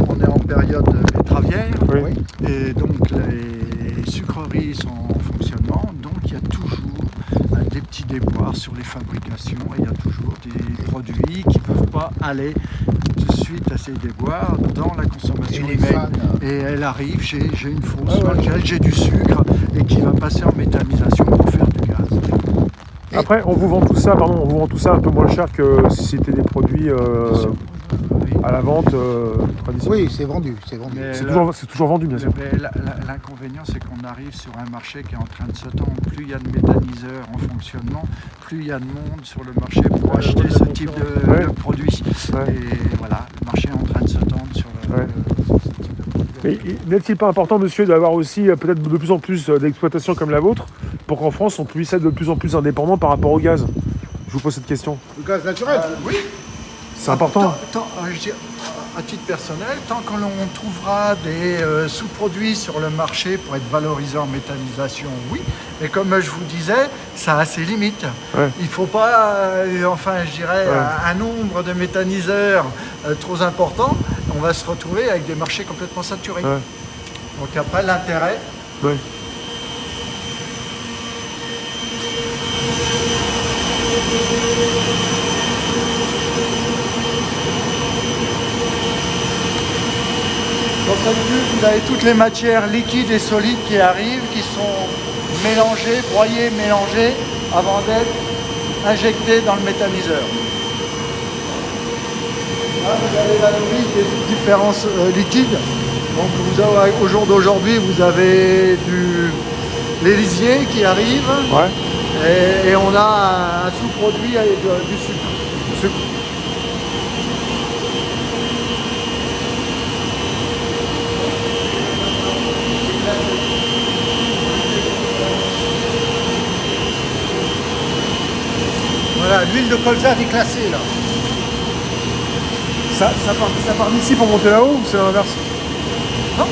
On est en période betteravière. Oui. Et donc les sucreries sont en fonctionnement, donc il y a toujours des petits déboires sur les fabrications, et il y a toujours des produits qui ne peuvent pas aller de suite à ces déboires dans la Et consommation les humaine. fans. Et elle arrive, j'ai une fosse Ouais, sur ouais. laquelle j'ai du sucre et qui va passer en méthanisation pour faire du gaz. Et- Après, on vous vend tout ça, on vous vend tout ça un peu moins cher que si c'était des produits à la vente traditionnelle. Oui, c'est vendu, c'est vendu. Mais C'est toujours vendu, bien sûr. Mais l'inconvénient, c'est qu'on arrive sur un marché qui est en train de se tendre. Plus il y a de méthaniseurs en fonctionnement, plus il y a de monde sur le marché pour acheter ce type de produit. Ouais. Et voilà, le marché est en train de se tendre sur Ouais. ce type de produit. Mais n'est-il pas important, monsieur, d'avoir aussi peut-être de plus en plus d'exploitations comme la vôtre pour qu'en France, on puisse être de plus en plus indépendant par rapport au gaz? Je vous pose cette question. Le gaz naturel. Oui, C'est important. Je dis, à titre personnel, tant que l'on trouvera des sous-produits sur le marché pour être valorisés en méthanisation, oui. Mais comme je vous disais, ça a ses limites. Ouais. Il ne faut pas, je dirais, Ouais. un nombre de méthaniseurs trop important. On va se retrouver avec des marchés complètement saturés. Ouais. Donc après, l'intérêt, Ouais. dans cette cuve, vous avez toutes les matières liquides et solides qui arrivent, qui sont mélangées, broyées, mélangées, avant d'être injectées dans le méthaniseur. Là, vous avez la nourrice des différents liquides. Donc vous avez, au jour d'aujourd'hui, vous avez l'Élysée qui arrive, Ouais. et on a un sous-produit avec du sucre. Voilà, l'huile de colza déclassée là. Ça part d'ici pour monter là-haut ou c'est l'inverse? Non,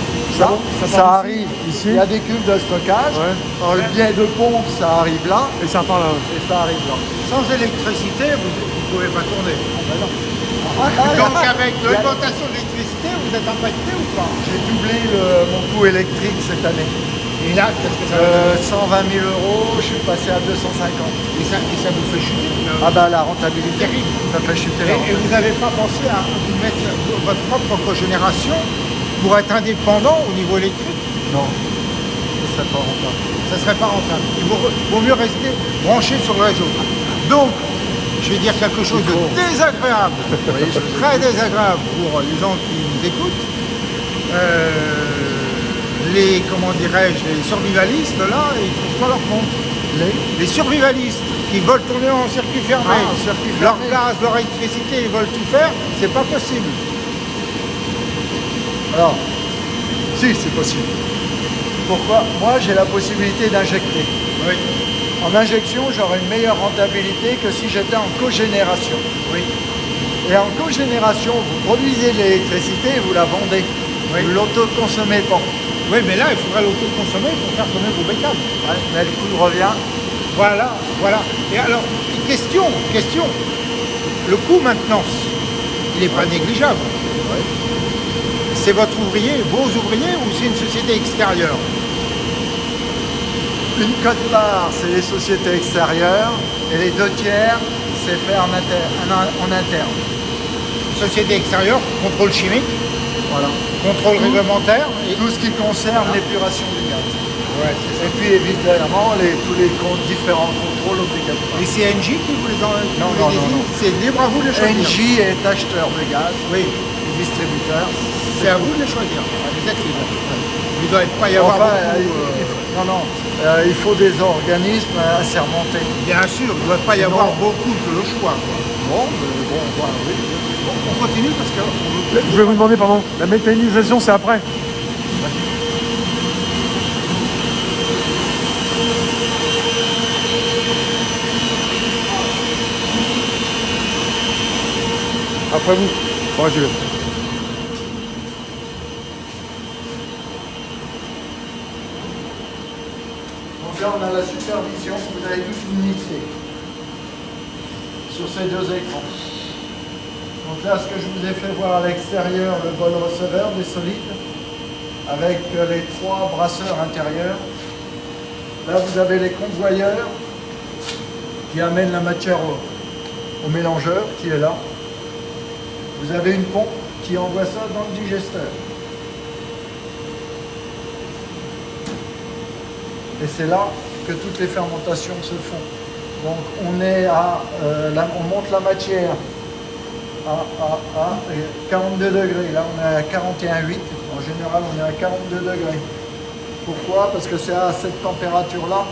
Ça part arrive ici. Il y a des cuves de stockage. Ouais. Par le biais de pompe, ça arrive là Et ça part là. et ça arrive là. Sans électricité, vous ne pouvez pas tourner. Donc, Donc avec l'augmentation de l'électricité, vous êtes impacté ou pas? j'ai doublé mon coût électrique cette année. Et là, qu'est-ce que ça veut dire 120 000 euros, je suis passé à 250. et ça vous fait chuter. Ah bah la rentabilité, Terrible. ça fait chuter la Et vous n'avez pas pensé à vous mettre votre propre cogénération pour être indépendant au niveau électrique? Non, ce serait pas rentable. Ça ne serait pas rentable. Il vaut mieux rester branché sur le réseau. Donc, je vais dire quelque chose de désagréable, Oui, je vous très désagréable pour les gens qui nous écoutent. Comment dirais-je, les survivalistes, là, ils ne trouvent pas leur compte. Les survivalistes qui veulent tourner en circuit fermé, en circuit leur fermé. gaz, leur électricité, ils veulent tout faire, c'est pas possible. Alors, si, c'est possible. Pourquoi? Moi, j'ai la possibilité d'injecter. Oui. En injection, j'aurai une meilleure rentabilité que si j'étais en cogénération. Oui. Et en cogénération, vous produisez de l'électricité et vous la vendez. Oui. Vous l'autoconsommez pas. Oui, mais là, il faudrait l'autoconsommer pour faire tourner vos bécanes. Ouais, mais le coût revient. Voilà, voilà. Et alors, question. Le coût maintenance, il n'est pas négligeable. C'est votre ouvrier, vos ouvriers, ou c'est une société extérieure? Une quote-part, c'est les sociétés extérieures, et les 2 tiers, c'est fait en interne. Société extérieure, contrôle chimique, Voilà. contrôle réglementaire. Et... Tout ce qui concerne l'épuration du gaz. Ouais, c'est ça. Et puis évidemment, tous les différents contrôles obligatoires. Et c'est NJ qui vous les Non, désigne? non. C'est libre à vous de les choisir. NJ est acheteur de gaz, Oui, distributeur. c'est à vous de les choisir. Vous êtes libre. Il ne doit pas y avoir Enfin, beaucoup... il faut des organismes assermentés. Bien sûr, il ne doit pas y Sinon- avoir beaucoup de choix. Quoi. Bon, voilà, oui. Bon, on continue parce que... Je vais vous demander, pardon, la méthanisation, c'est après? Après vous. Ouais, j'y vais. Donc là, on a la supervision. Vous avez toute l'unité sur ces 2 écrans. Donc là, ce que je vous ai fait voir à l'extérieur, le bol receveur des solides, avec les 3 brasseurs intérieurs. Là, vous avez les convoyeurs qui amènent la matière au mélangeur, qui est là. Vous avez une pompe qui envoie ça dans le digesteur. Et c'est là que toutes les fermentations se font. Donc on est on monte la matière à 42 degrés. Là on est à 41,8. En général on est à 42 degrés. Pourquoi? Parce que c'est à cette température-là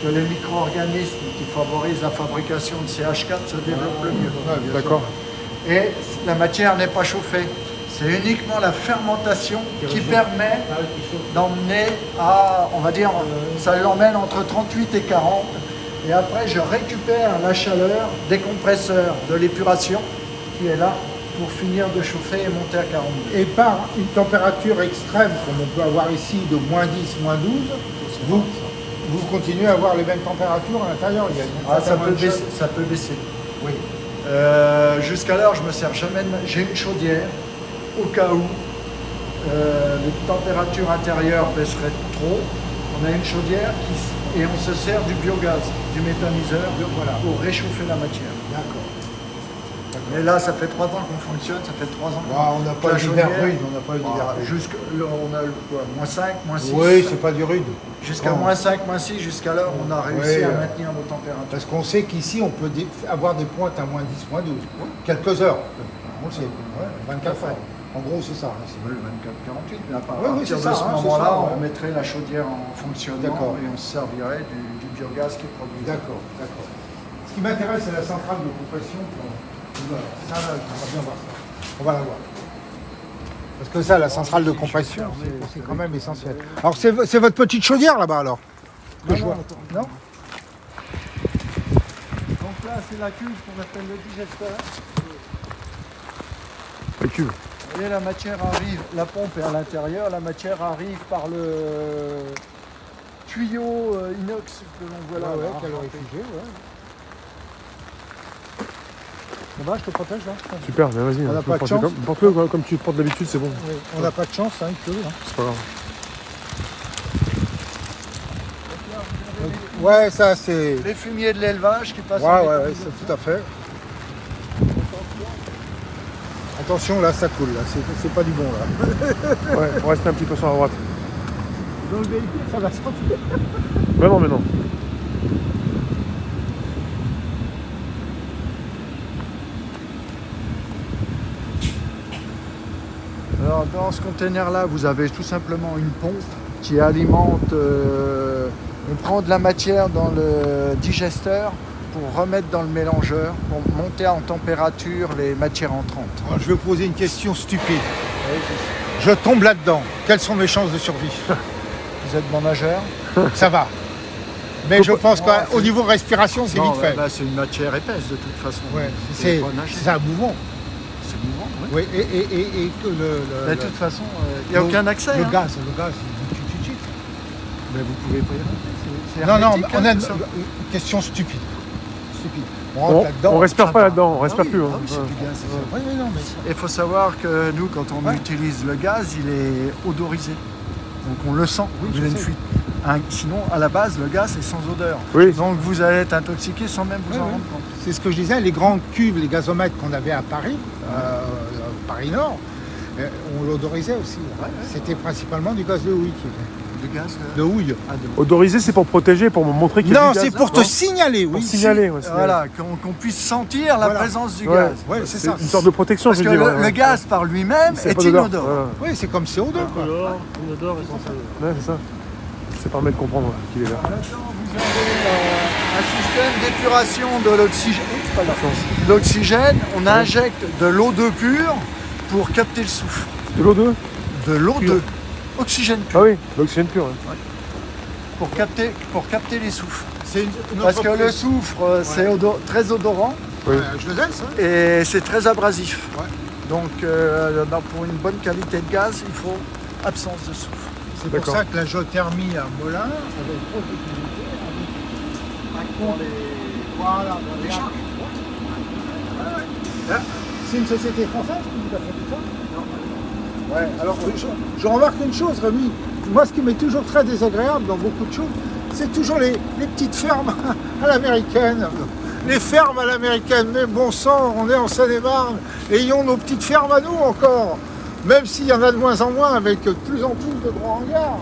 que les micro-organismes qui favorisent la fabrication de CH4 se développent le mieux. Ouais, D'accord. Et la matière n'est pas chauffée. C'est uniquement la fermentation qui permet d'emmener à, on va dire, ça l'emmène entre 38 et 40. Et après, je récupère la chaleur des compresseurs de l'épuration qui est là pour finir de chauffer et monter à 40. Et par une température extrême, comme on peut avoir ici, de moins 10, moins 12, vous continuez à avoir les mêmes températures à l'intérieur. Il y a une Ça peut baisser. Oui. Jusqu'alors, je me sers jamais j'ai une chaudière au cas où les températures intérieures baisseraient trop. On a une chaudière et on se sert du biogaz, du méthaniseur, pour réchauffer la matière. D'accord. Mais là, ça fait 3 ans qu'on fonctionne, ça fait 3 ans On n'a pas la d'hiver chaudière- rude, on n'a pas eu d'hiver rude. on a quoi, moins 5, moins 6. Oui, c'est pas du rude. Jusqu'à Bon. moins 5, moins 6, jusqu'alors, on a réussi Ouais, à maintenir nos températures. Parce qu'on sait qu'ici, on peut avoir des pointes à moins 10, moins 12. Quelques heures. On le sait. 24 heures. En gros, c'est ça. Oui, 24-48, mais à Oui, partir c'est de ça, ce hein, moment-là, c'est ça, ouais. on mettrait la chaudière en fonctionnement D'accord. et on se servirait du biogaz qui est produit. D'accord, d'accord. Ce qui m'intéresse, c'est la centrale de compression. Ça, là, j'aimerais bien voir ça. On va la voir. Parce que ça, la centrale de compression, c'est quand même essentiel. Alors, c'est votre petite chaudière là-bas, alors que je vois. Non. Donc là, c'est la cuve qu'on appelle le digesteur. La cuve. Vous voyez, la matière arrive, la pompe est à l'intérieur, la matière arrive par le tuyau inox que l'on voit là. Ouais, là. calorifugé, ouais. Ça va, je te protège là. Super, mais vas-y. On n'a hein, pas de chance. porte-le comme tu le portes d'habitude, c'est bon. Oui, on n'a pas de chance, hein, il pleut. Hein. C'est pas grave. Ouais, ça c'est. Les fumiers de l'élevage qui passent Ouais, en ouais, méthanisation. c'est tout à fait. Attention, là, ça coule, là. C'est pas du bon, là. Ouais, faut rester un petit peu sur la droite. Dans le véhicule, ça va sortir. Mais non, mais non. Alors dans ce conteneur-là, vous avez tout simplement une pompe qui alimente. On prend de la matière dans le digesteur pour remettre dans le mélangeur, pour monter en température les matières entrantes. Alors, je vais vous poser une question stupide. Je tombe là-dedans. Quelles sont mes chances de survie? Vous êtes bon nageur? Ça va. Mais je pense qu'au niveau respiration, c'est Non, vite fait. là c'est une matière épaisse de toute façon. Ouais, Vous c'est pouvez pas nager. un mouvement. C'est mouvant, oui. Oui, et que Mais de toute façon, il n'y a aucun accès. Le hein. gaz, il tue. Mais vous pouvez pas y rentrer. C'est Non, non, hermétique, on a hein, une tout ça. question stupide. On rentre là-dedans. On respire ça pas va. là-dedans, on Ah respire oui, plus. ah hein. oui, c'est Ouais. du gaz. Oui, oui, non, mais. Il faut savoir que nous, quand on Ouais. utilise le gaz, il est odorisé. Donc on le sent, Oui, vous je avez une sais. fuite. Sinon, à la base, le gaz est sans odeur. Oui. Donc vous allez être intoxiqué sans même vous Oui, en oui. rendre compte. C'est ce que je disais, les grandes cuves, les gazomètres qu'on avait à Paris, Paris Nord, on l'odorisait aussi. Ouais. C'était principalement du gaz de houille qui venait. Du gaz De houille. Autorisé, c'est pour protéger, pour montrer qu'il y a Non, du gaz. c'est pour te signaler, oui. Pour signaler. Ouais, signaler. Voilà, qu'on puisse sentir la Voilà. présence du Ouais. gaz. Ouais, c'est ça. Une sorte de protection, Parce je que veux dire. le gaz par lui-même C'est est pas d'odeur. inodore. Voilà. Oui, c'est comme CO2. Quoi. Inodore et sans saveur. Ouais, c'est ça. Ça permet de comprendre qu'il est là. Maintenant, vous avez un système d'épuration de l'oxygène. L'oxygène, on injecte de l'eau d'eau pure pour capter le souffle. De l'eau de De l'eau Pure. de oxygène pur Ah oui, l'oxygène pur. Ouais. pour capter les souffles. C'est une Parce que le entreprise. soufre, c'est très odorant Oui. Je le laisse, hein. et c'est très abrasif. Ouais. Donc pour une bonne qualité de gaz, il faut absence de soufre. C'est pour D'accord. ça que la géothermie à Molin, avec voilà, les chocs. C'est une société française qui vous a fait tout ça? Non. Ouais, alors je remarque une chose, Rémi. Moi, ce qui m'est toujours très désagréable dans beaucoup de choses, c'est toujours les petites fermes à l'américaine. Les fermes à l'américaine, mais bon sang, on est en Seine-et-Marne, ayons nos petites fermes à nous encore, même s'il y en a de moins en moins avec de plus en plus de grands hangars.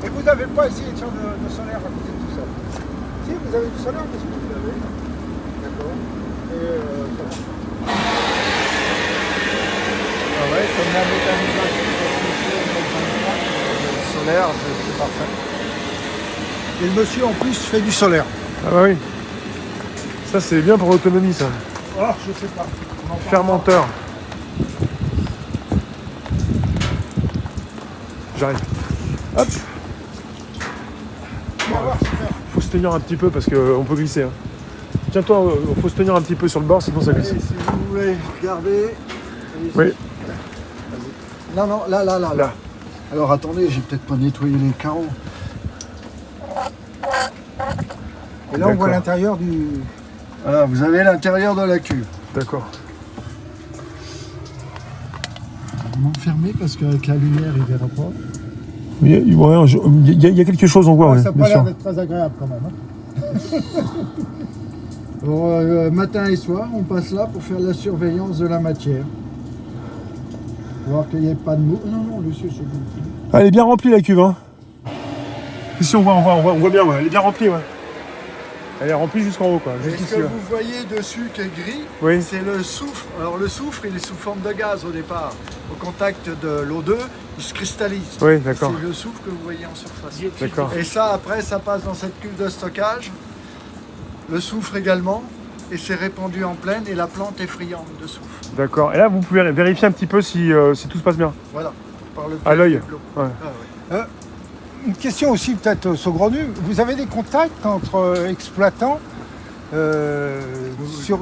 Et vous n'avez pas essayé de faire de solaire à côté de tout ça? Si, vous avez du solaire, parce que vous l'avez. D'accord. Et comment? Ah ouais, comme la méthanisation, le solaire, c'est parfait. Et le monsieur en plus fait du solaire. Ah bah oui. Ça c'est bien pour l'autonomie ça. Oh, je sais pas. On en parle Fermenteur. J'arrive. Hop. pas. On va voir, super. Faut se tenir un petit peu parce qu'on peut glisser. Hein. Tiens-toi, faut se tenir un petit peu sur le bord sinon ça glisse. Allez, si vous voulez regarder. Oui. Non, non, là. Là. Alors attendez, j'ai peut-être pas nettoyé les carreaux. Et là, on voit D'accord. l'intérieur du. Voilà, vous avez l'intérieur de la cuve. D'accord. Vous fermez parce qu'avec la lumière, il verra pas. Il y a quelque chose, on voit, ouais, ça n'a bien pas l'air sûr. d'être très agréable quand même. Hein. Alors, matin et soir, on passe là pour faire la surveillance de la matière. Voir qu'il n'y ait pas de mou. Non, monsieur, c'est bon. Ah, elle est bien remplie la cuve, hein. Ici on voit bien, ouais. Elle est bien remplie, ouais. Elle est remplie jusqu'en haut, quoi. Et Juste ce ici, que ouais. vous voyez dessus qui est gris, Oui. c'est le soufre. Alors le soufre, il est sous forme de gaz au départ. Au contact de l'O2, il se cristallise. Oui, d'accord. C'est le soufre que vous voyez en surface. D'accord. Et ça, après, ça passe dans cette cuve de stockage. Le soufre également. Et c'est répandu en plaine et la plante est friande de soufre. D'accord. Et là, vous pouvez vérifier un petit peu si tout se passe bien. Voilà. Par le À l'œil. de l'eau. Ouais. Ah ouais. Une question aussi peut-être saugrenue. Vous avez des contacts entre exploitants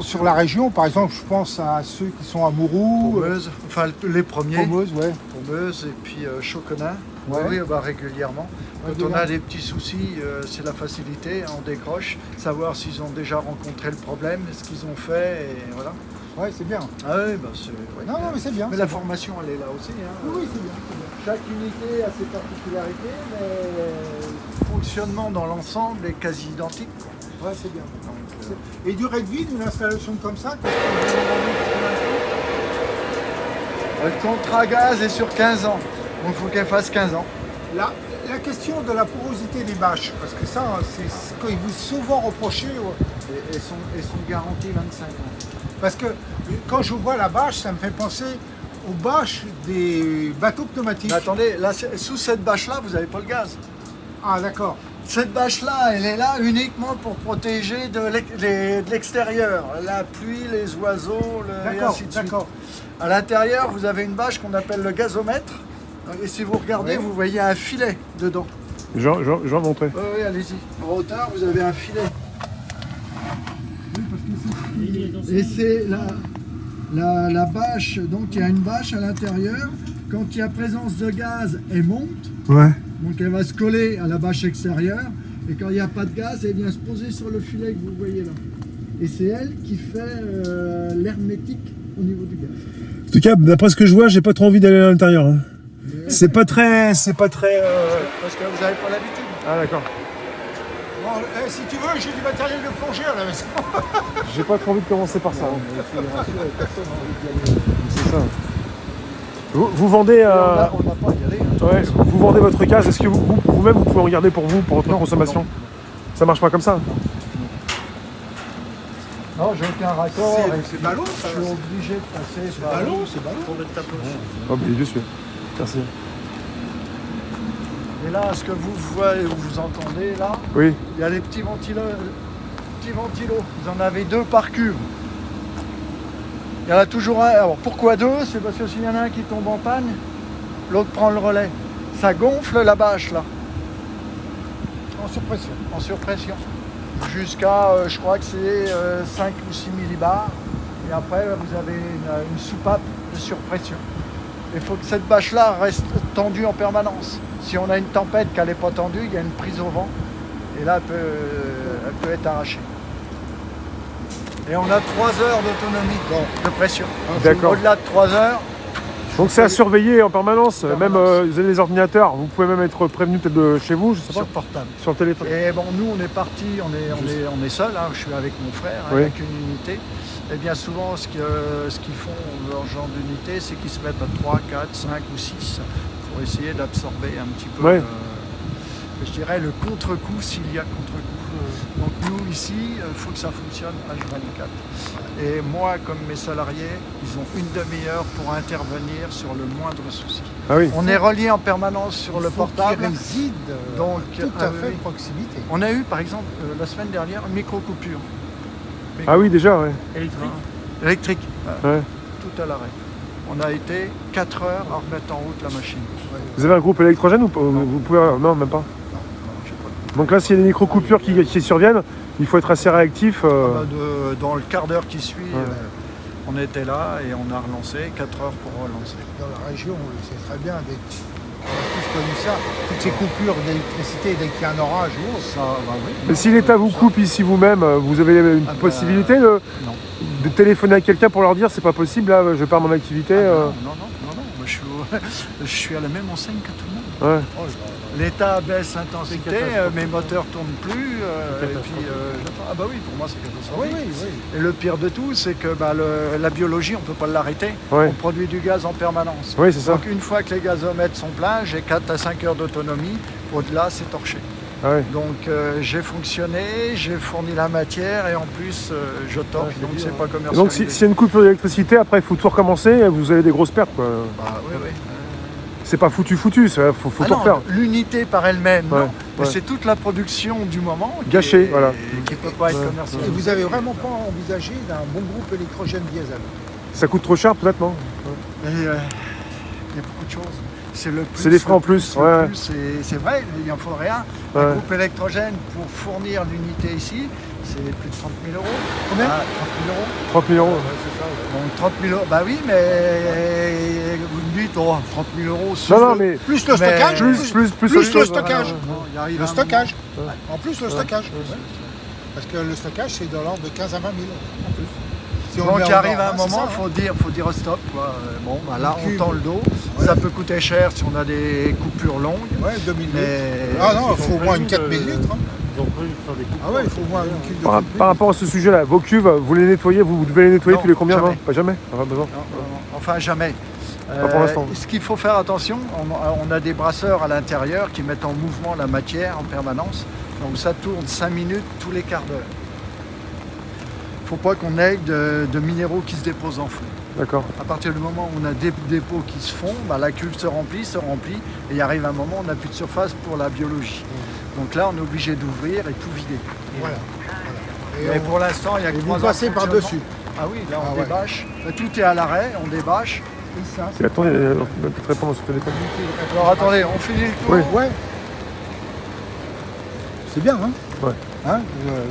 sur la région? Par exemple, je pense à ceux qui sont à Mourou, Pommeuse, enfin les premiers. Pommeuse, ouais. Pommeuse et puis Choconin. Ouais. Oui, bah, régulièrement. Quand on a des petits soucis, c'est la facilité, hein, on décroche, savoir s'ils ont déjà rencontré le problème, ce qu'ils ont fait, et voilà. Ouais, c'est bien. Ah oui, bah c'est... ouais. Non, mais c'est bien. Mais c'est la bien. formation, elle est là aussi. Hein. Oui, c'est bien. Chaque unité a ses particularités, mais le fonctionnement dans l'ensemble est quasi identique. Quoi. Ouais, c'est bien. Donc, Et durée de vie d'une installation comme ça, qu'est-ce que vous en avez pour l'instant? le contrat gaz est sur 15 ans, donc il faut qu'elle fasse 15 ans. La question de la porosité des bâches, parce que ça, c'est ce qu'il vous est souvent reproché. Et sont garanties 25 ans. Parce que quand je vois la bâche, ça me fait penser aux bâches des bateaux pneumatiques. Mais attendez, là, sous cette bâche-là, vous n'avez pas le gaz. Ah, d'accord. Cette bâche-là, elle est là uniquement pour protéger de l'extérieur, la pluie, les oiseaux, et D'accord, ainsi de suite. d'accord. À l'intérieur, vous avez une bâche qu'on appelle le gazomètre. Et si vous regardez, Ouais. vous voyez un filet dedans. Je vais montrer. Oui, allez-y. En hauteur, vous avez un filet. Et c'est la bâche, donc il y a une bâche à l'intérieur. Quand il y a présence de gaz, elle monte. Ouais. Donc elle va se coller à la bâche extérieure. Et quand il n'y a pas de gaz, elle vient se poser sur le filet que vous voyez là. Et c'est elle qui fait l'hermétique au niveau du gaz. En tout cas, d'après ce que je vois, j'ai pas trop envie d'aller à l'intérieur. Hein. C'est pas très. Parce que vous n'avez pas l'habitude. Ah d'accord. Bon, si tu veux, j'ai du matériel de plongée à la maison. J'ai pas trop envie de commencer par ça. Hein. C'est ça. Vous vendez. On n'a pas à y aller. Hein. Ouais, vous vendez votre gaz. Est-ce que vous-même vous pouvez en garder pour vous, pour votre consommation? non. Ça marche pas comme ça. Non, j'ai aucun raccord. C'est ballot, ça. Je suis obligé de passer par... Ballot, c'est ballot. Pour mettre ta poche. Oh, mais bien sûr. Merci. Et là, ce que vous voyez ou vous entendez là, Oui. il y a les petits ventilos. Vous en avez 2 par cube. Il y en a toujours un. Alors pourquoi 2? C'est parce que s'il y en a un qui tombe en panne, l'autre prend le relais. Ça gonfle la bâche là, En surpression. en surpression. Jusqu'à, je crois que c'est 5 ou 6 millibars. Et après, vous avez une soupape de surpression. Il faut que cette bâche-là reste tendue en permanence. Si on a une tempête qu'elle n'est pas tendue, il y a une prise au vent. Et là, elle peut être arrachée. Et on a 3 heures d'autonomie de pression. D'accord. Au-delà de 3 heures, Donc c'est à surveiller en permanence. Même Permanence. vous avez les ordinateurs. Vous pouvez même être prévenu peut-être de chez vous, je sais pas, sur portable. sur le téléphone. Et bon, nous, on est parti, on est seul, hein, je suis avec mon frère, Oui. avec une unité. Et bien souvent, ce qu'ils font dans ce genre d'unité, c'est qu'ils se mettent à 3, 4, 5 ou 6 pour essayer d'absorber un petit peu Ouais. je dirais, le contre-coup s'il y a contre-coup. Donc nous, ici, il faut que ça fonctionne H24. Et moi, comme mes salariés, ils ont une demi-heure pour intervenir sur le moindre souci. Ah oui. On est relié en permanence sur le Il faut portable. qu'il réside Donc, tout à fait oui. proximité. On a eu, par exemple, la semaine dernière, une micro-coupure. Ah oui, déjà, ouais. Électrique. Électrique. Ouais. Tout à l'arrêt. On a été 4 heures à remettre en route la machine. Vous avez un groupe électrogène ou pas? Vous pouvez... Non, même pas. Je sais pas. Donc là, s'il y a des micro-coupures qui surviennent, il faut être assez réactif. Dans le quart d'heure qui suit, Ouais. on était là et on a relancé, 4 heures pour relancer. Dans la région, on le sait très bien, on a tous connu ça, toutes ces coupures d'électricité dès qu'il y a un orage ou autre. Ça, bah oui. Mais si l'État vous coupe ici vous-même, vous avez une Ah bah, possibilité non. de téléphoner à quelqu'un pour leur dire c'est pas possible, là, je perds mon activité. Non. Moi, je suis à la même enseigne que tout le monde. Ouais. Oh, L'État baisse l'intensité, C'est catastrophique. mes moteurs tournent plus. C'est Et puis, catastrophique. j'attends. Ah bah oui, pour moi c'est oui, catastrophique. oui. Et le pire de tout, c'est que la biologie, on ne peut pas l'arrêter. Ouais. On produit du gaz en permanence. Oui, c'est ça. Donc une fois que les gazomètres sont pleins, j'ai 4 à 5 heures d'autonomie. Au-delà, c'est torché. Ah ouais. Donc j'ai fonctionné, j'ai fourni la matière et en plus je torche, c'est donc dur, c'est hein. pas Et commercialisé. donc s'il y a une coupure d'électricité, après il faut tout recommencer, et vous avez des grosses pertes, quoi. Bah, oui. C'est pas foutu, faut Ah tout non, refaire. l'unité par elle-même, Ouais, non. Mais ouais. c'est toute la production du moment qui Gâchée, est- voilà. qui ne peut pas être Ouais. Et commercialisée. vous avez vraiment pas envisagé d'un bon groupe électrogène diesel? Ça coûte trop cher peut-être, non? Et, il y a beaucoup de choses. C'est le plus. C'est des frais en le plus, le ouais. plus, c'est vrai, il en faudrait un. Ouais. Un groupe électrogène pour fournir l'unité ici, c'est plus de 30 000 euros. Combien? 30 000 euros. 30 000 euros. Donc 30 000 euros, bah oui, mais vous me dites, oh, 30 000 euros. Non, mais Plus le Mais- stockage, plus le autre chose, stockage. Non, il arrive Le un stockage. moment- En plus, le stockage. Parce que le stockage, c'est de l'ordre de 15 à 20 000 en plus. Si on le Donc met il en arrive norme, à un hein, c'est moment, ça, faut dire stop. Quoi. Bon, bah là, Une on cube. tend le dos. Ouais. Ça peut coûter cher si on a des coupures longues. Ouais, 2000 litres. Mais Ah non, il Ils faut ont au moins une prévu 4000 de- litres. hein. Ils ont prévu de faire des coupes. Ah ouais, il faut au moins une cube de Par 4000 par rapport à ce sujet-là, vos cuves, vous les nettoyez, vous devez les nettoyer Non, tous les combien? jamais. Non, pas jamais. Pas besoin. Non, enfin, jamais. Pas pour l'instant. Ce qu'il faut faire attention, on a des brasseurs à l'intérieur qui mettent en mouvement la matière en permanence. Donc ça tourne 5 minutes tous les quarts d'heure. Il ne faut pas qu'on ait de minéraux qui se déposent en fond. D'accord. À partir du moment où on a des dépôts qui se font, bah, la cuve se remplit, et il arrive un moment où on n'a plus de surface pour la biologie. Donc là, on est obligé d'ouvrir et tout vider. Voilà. Mais Et pour l'instant, il y a que vous 3 ans de passez par-dessus. fonctionnement. Ah oui, là on Ah ouais. débâche. Là, tout est à l'arrêt, on débâche. Et ça, Et attendez, on peut peut-être répondre à ce téléphone. alors attendez, on finit le tour. Oui. Ouais. C'est bien, hein? Ouais. Hein,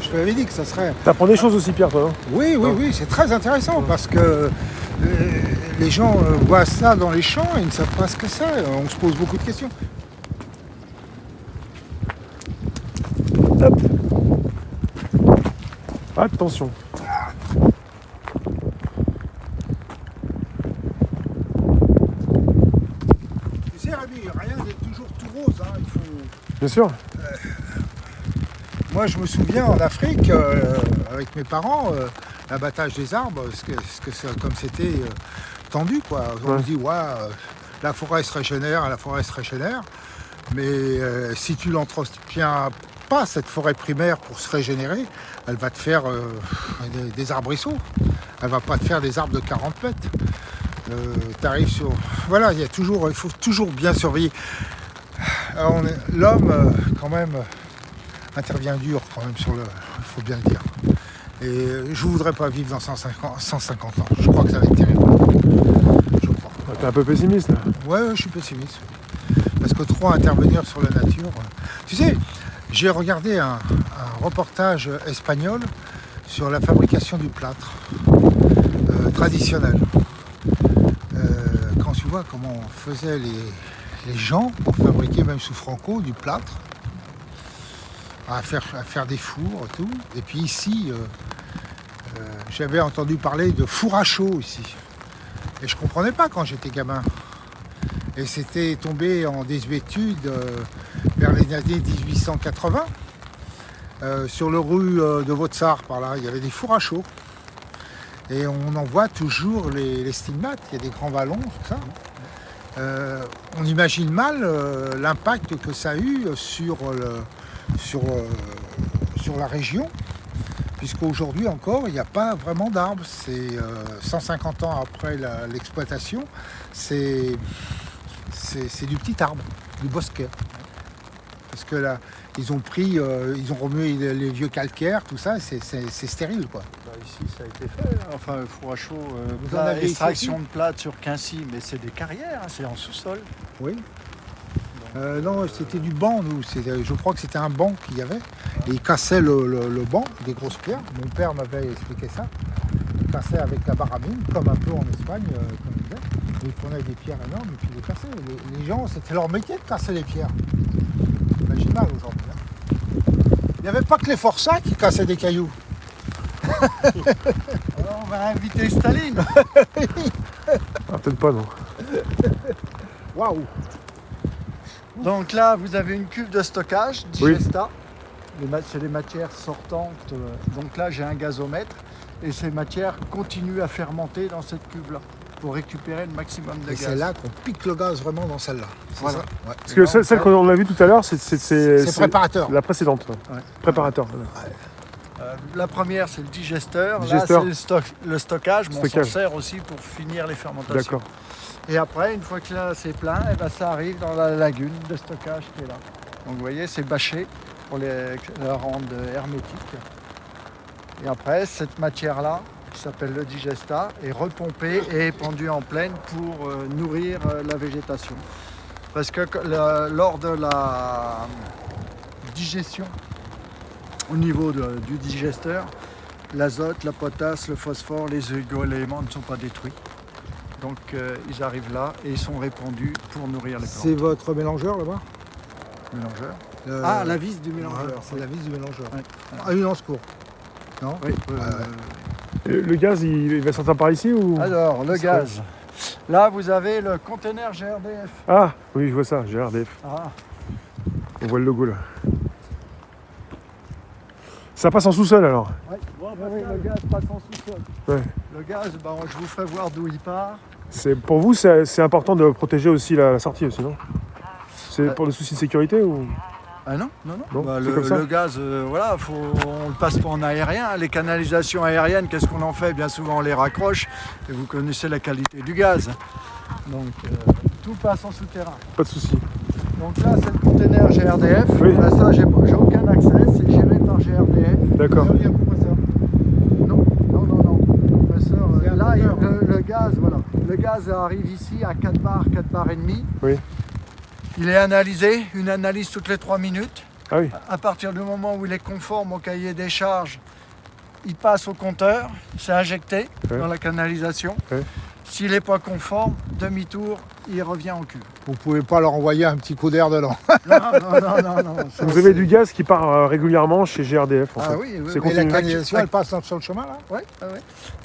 je te l'avais dit que ça serait... T'apprends des choses aussi, Pierre, toi, hein? Oui, c'est très intéressant parce que les gens voient ça dans les champs et ils ne savent pas ce que c'est. On se pose beaucoup de questions. Hop. Attention. Tu sais, Rémi, rien n'est toujours tout rose. Hein. Il faut... Bien sûr. Moi, je me souviens en Afrique, avec mes parents, l'abattage des arbres, comme c'était tendu, quoi. On Ouais. se dit, la forêt se régénère, la forêt se régénère. Mais si tu l'entretiens pas, cette forêt primaire, pour se régénérer, elle va te faire des arbrisseaux. Elle va pas te faire des arbres de 40 mètres. T'arrives sur... Voilà, il faut toujours bien surveiller. L'homme, quand même, intervient dur quand même sur le... Il faut bien le dire. Et je ne voudrais pas vivre dans 150 ans. Je crois que ça va être terrible. Je crois. T'es un peu pessimiste, là. Ouais, je suis pessimiste. Parce que trop intervenir sur la nature... Tu sais, j'ai regardé un reportage espagnol sur la fabrication du plâtre traditionnel. Quand tu vois comment faisaient les gens pour fabriquer, même sous Franco, du plâtre, à faire des fours et tout. Et puis ici, j'avais entendu parler de four à chaud ici. Et je ne comprenais pas quand j'étais gamin. Et c'était tombé en désuétude vers les années 1880. Sur le rue de Vautsart, par là, il y avait des fours à chaud. Et on en voit toujours les stigmates, il y a des grands vallons, tout ça. on imagine mal l'impact que ça a eu sur la région, puisqu'aujourd'hui encore, il n'y a pas vraiment d'arbres. C'est 150 ans après l'exploitation, c'est du petit arbre, du bosquet. Parce que là, ils ont remué les vieux calcaires, tout ça, c'est stérile, quoi. Bah, ici, ça a été fait. Enfin, le four à chaud, Vous en avez ici extraction aussi de plate sur Quincy, mais c'est des carrières, hein, c'est en sous-sol. Oui. Non, c'était du banc, nous. Je crois que c'était un banc qu'il y avait. Et ils cassaient le banc, des grosses pierres. Mon père m'avait expliqué ça. Ils cassaient avec la baramine, comme un peu en Espagne, comme on disait. Ils prenaient des pierres énormes et puis ils les cassaient. Les gens, c'était leur métier de casser les pierres. Imagine mal aujourd'hui. Hein. Il n'y avait pas que les forçats qui cassaient des cailloux. Alors, on va inviter Staline. Ah, peut-être pas, non. Waouh! Donc là, vous avez une cuve de stockage, Digesta. C'est les matières sortantes. Donc là, j'ai un gazomètre. Et ces matières continuent à fermenter dans cette cuve-là pour récupérer le maximum de Et gaz. c'est là qu'on pique le gaz vraiment dans celle-là. C'est Voilà. ça. Ouais. Parce que celle qu'on a vue tout à l'heure, c'est préparateur. La précédente. Ouais. Préparateur. Voilà. La première, c'est le digesteur. Digesteur. Là, c'est le stockage, mais on s'en Stockage. sert aussi pour finir les fermentations. D'accord. Et après, une fois que là, c'est plein, et ben, ça arrive dans la lagune de stockage qui est là. Donc vous voyez, c'est bâché pour la rendre hermétique. Et après, cette matière-là, qui s'appelle le digesta, est repompée et épandue en plaine pour nourrir la végétation. Parce que lors de la digestion, au niveau du digesteur, l'azote, la potasse, le phosphore, les oligo-éléments ne sont pas détruits. Donc ils arrivent là et ils sont répandus pour nourrir les plantes. C'est votre mélangeur là-bas? Mélangeur. Ah, la vis du mélangeur. Ouais, c'est la vis du mélangeur. Ouais. Ah, une en secours. Non? Oui, Le gaz, il va sortir par ici ou... Alors, le gaz. Là, vous avez le conteneur GRDF. Ah, oui, je vois ça, GRDF. Ah, On voit le logo là. Ça passe en sous-sol alors. oui, le gaz passe en sous-sol. Ouais. Le gaz, je vous ferai voir d'où il part. Pour vous, c'est important de protéger aussi la sortie aussi, non? C'est pour des soucis de sécurité ou... Ah non, non, non. Non, c'est comme ça. Le gaz, voilà, on le passe pas en aérien. Les canalisations aériennes, qu'est-ce qu'on en fait? Bien souvent, on les raccroche. Et vous connaissez la qualité du gaz. Donc, tout passe en souterrain. Pas de soucis. Donc là, c'est le conteneur GRDF. Oui. Là, ça, j'ai aucun accès. C'est géré par GRDF. D'accord. Il y a un compresseur. Non, non, non, non. Le compresseur, C'est un là, moteur. le gaz, voilà. Le gaz arrive ici à 4 bars et demi. Oui. Il est analysé, une analyse toutes les 3 minutes. Ah oui. À partir du moment où il est conforme au cahier des charges, il passe au compteur, c'est injecté Ouais. dans la canalisation. Ouais. S'il n'est pas conforme, demi-tour, il revient en cube. Vous pouvez pas leur envoyer un petit coup d'air dedans. Non, non, non, non, non. ça, Vous avez du gaz qui part régulièrement chez GRDF en Ah fait. oui, oui, C'est oui. Et la continu. canalisation, elle passe sur le chemin là? Ouais, ouais,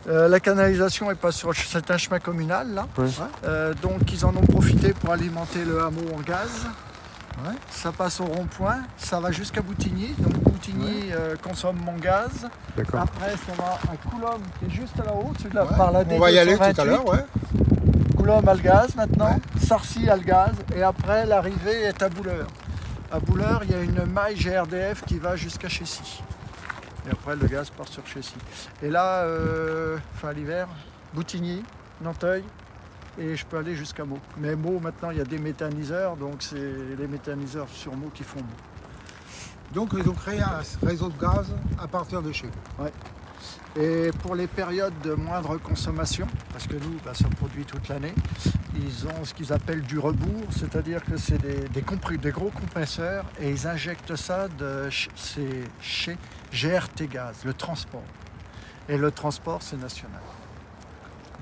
ouais. La canalisation est pas sur. C'est un chemin communal là. Ouais. Donc ils en ont profité pour alimenter le hameau en gaz. Ouais. Ça passe au rond-point, ça va jusqu'à Boutigny. Donc Boutigny consomme mon gaz. D'accord. Après ça va à Coulombe qui est juste là-haut, celui-là Ouais. par la On va y aller tout à D228. l'heure, ouais. Coulombe a le gaz maintenant, Ouais. Sarcy a le gaz et après l'arrivée est à Bouleur. À Bouleur, il y a une maille GRDF qui va jusqu'à Chessy. Et après le gaz part sur Chessy. Et là, fin l'hiver, Boutigny, Nanteuil, et je peux aller jusqu'à Meaux. Mais Meaux, maintenant, il y a des méthaniseurs, donc c'est les méthaniseurs sur Meaux qui font Meaux. Donc ils ont créé un réseau de gaz à partir de chez vous. Et pour les périodes de moindre consommation, parce que nous, ça produit toute l'année, ils ont ce qu'ils appellent du rebours, c'est-à-dire que c'est des gros compresseurs et ils injectent ça c'est chez GRT Gaz, le transport. Et le transport, c'est national.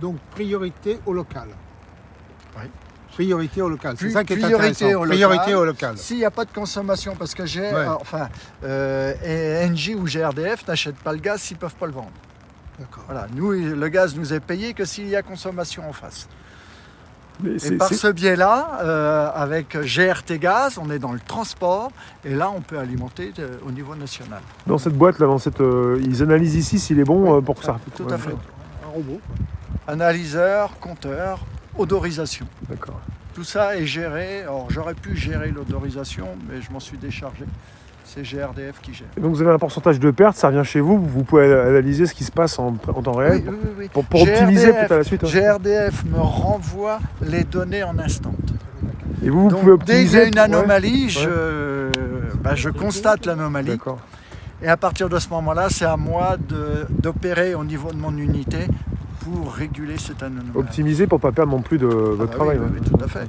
Donc priorité au local. Oui. Priorité au local. C'est Pri- ça qui est priorité intéressant. au local. Priorité au local. S'il n'y a pas de consommation, parce que Ouais. Engie ou GRDF n'achètent pas le gaz s'ils ne peuvent pas le vendre. D'accord. Voilà, nous, le gaz nous est payé que s'il y a consommation en face. Mais Et c'est- par c'est- ce biais-là, avec GRT Gaz, on est dans le transport et là, on peut alimenter au niveau national. Dans cette boîte là, ils analysent ici s'il est bon Oui. pour que ça. Tout Ouais, à fait. Un robot. Analyseur, compteur, odorisation. D'accord. Tout ça est géré. Alors j'aurais pu gérer l'odorisation, mais je m'en suis déchargé. C'est GRDF qui gère. Et donc vous avez un pourcentage de perte, ça revient chez vous, vous pouvez analyser ce qui se passe en temps réel Oui. pour optimiser peut-être à la suite. Hein. GRDF me renvoie les données en instant. Et vous Donc, pouvez dès qu'il y optimiser. a une anomalie, Ouais. je constate l'anomalie. D'accord. Et à partir de ce moment-là, c'est à moi d'opérer au niveau de mon unité pour réguler cette anomalie. Optimiser pour ne pas perdre non plus de votre Ah bah travail. oui, hein. oui, tout à fait.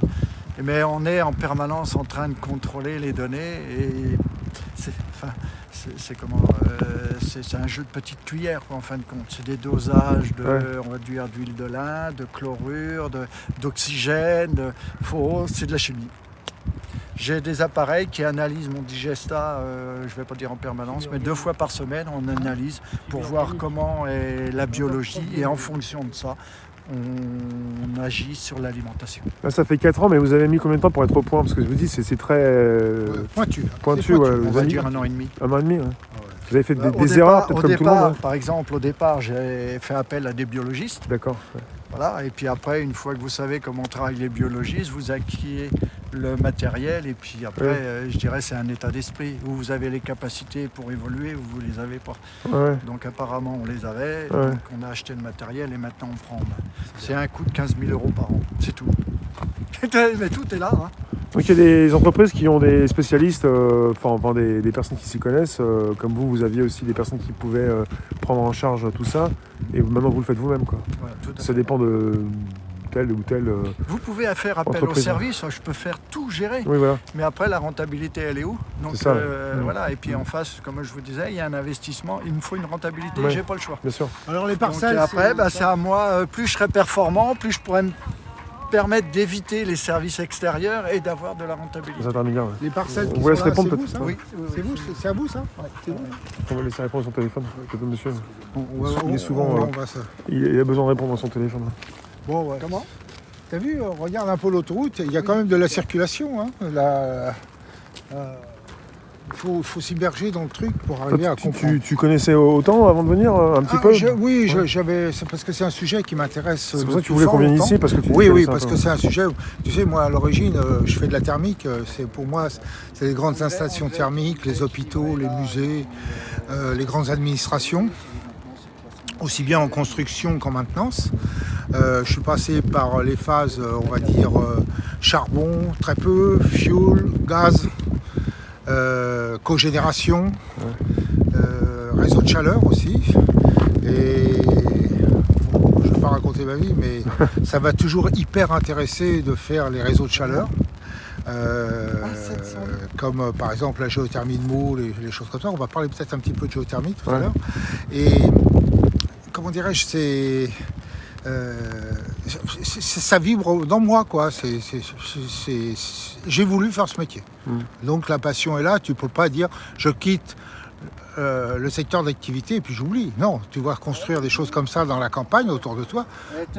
Mais on est en permanence en train de contrôler les données et c'est un jeu de petites cuillères quoi, en fin de compte. C'est des dosages de, on va dire, d'huile de lin, de chlorure, d'oxygène, c'est de la chimie. J'ai des appareils qui analysent mon digesta, je ne vais pas dire en permanence, mais 2 fois par semaine, on analyse pour voir comment est la biologie et en fonction de ça, on agit sur l'alimentation. Là, ça fait 4 ans, mais vous avez mis combien de temps pour être au point? Parce que je vous dis, c'est très Pointu. pointu. C'est Ouais, On vous va avez dire 1 an et demi. un an et demi. Ouais. Vous avez fait Au des erreurs, peut-être au comme tout le monde. départ, Hein. par exemple, au départ, j'ai fait appel à des biologistes. D'accord. Ouais. Voilà, et puis après, une fois que vous savez comment travaillent les biologistes, vous acquérez le matériel et puis après, je dirais, c'est un état d'esprit où vous avez les capacités pour évoluer ou vous les avez pas. Ouais. Donc apparemment, on les avait, Ouais. donc on a acheté le matériel et maintenant on prend en main. C'est un coût de 15 000 € par an, c'est tout. Mais tout est là. Hein. Donc il y a des entreprises qui ont des spécialistes, enfin des personnes qui s'y connaissent, comme vous aviez aussi des personnes qui pouvaient prendre en charge tout ça, et maintenant vous le faites vous-même, quoi. Voilà, tout à Ça fait. dépend de telle ou telle. Vous pouvez faire appel au entreprise. service, je peux faire tout gérer. Oui, voilà. Mais après, la rentabilité, elle est où? Donc C'est ça, ouais. voilà. Et puis en face, comme je vous disais, il y a un investissement. Il me faut une rentabilité. Ouais. J'ai pas le choix. Bien sûr. Alors les Donc, parcelles. et après, c'est à moi. Plus je serai performant, plus je pourrai me permettre d'éviter les services extérieurs et d'avoir de la rentabilité. Les intermédiaires. Ouais. Les parcelles On qui vous sont laisse là, répondre c'est vous, peut-être. ça Oui, C'est vous, c'est à vous ça C'est vous. On va laisser répondre à son téléphone. Peut-être monsieur. Il est On souvent. va ça. Il a besoin de répondre à son téléphone. Bon, ouais. Comment? T'as vu, regarde un peu l'autoroute, il y a quand même de la circulation. Hein. Il faut s'immerger dans le truc pour arriver à comprendre. Tu connaissais autant avant de venir un petit peu Oui, Ouais. c'est parce que c'est un sujet qui m'intéresse. C'est pour ça que tu voulais qu'on vienne ici parce que tu Oui, connaissais un parce peu. que c'est un sujet. Tu sais, moi à l'origine, je fais de la thermique. Pour moi, c'est les grandes installations thermiques, les hôpitaux, les musées, les grandes administrations, aussi bien en construction qu'en maintenance. Je suis passé par les phases, on va dire, charbon, très peu, fuel, gaz, cogénération, réseau de chaleur aussi. Et bon, je ne vais pas raconter ma vie, mais ça m'a toujours hyper intéressé de faire les réseaux de chaleur. Comme par exemple la géothermie de moules, les choses comme ça. On va parler peut-être un petit peu de géothermie tout à l'heure. Et comment dirais-je, ça vibre dans moi, quoi. J'ai voulu faire ce métier. Donc la passion est là. Tu peux pas dire je quitte le secteur d'activité et puis j'oublie. Non, tu vas construire des choses comme ça dans la campagne autour de toi.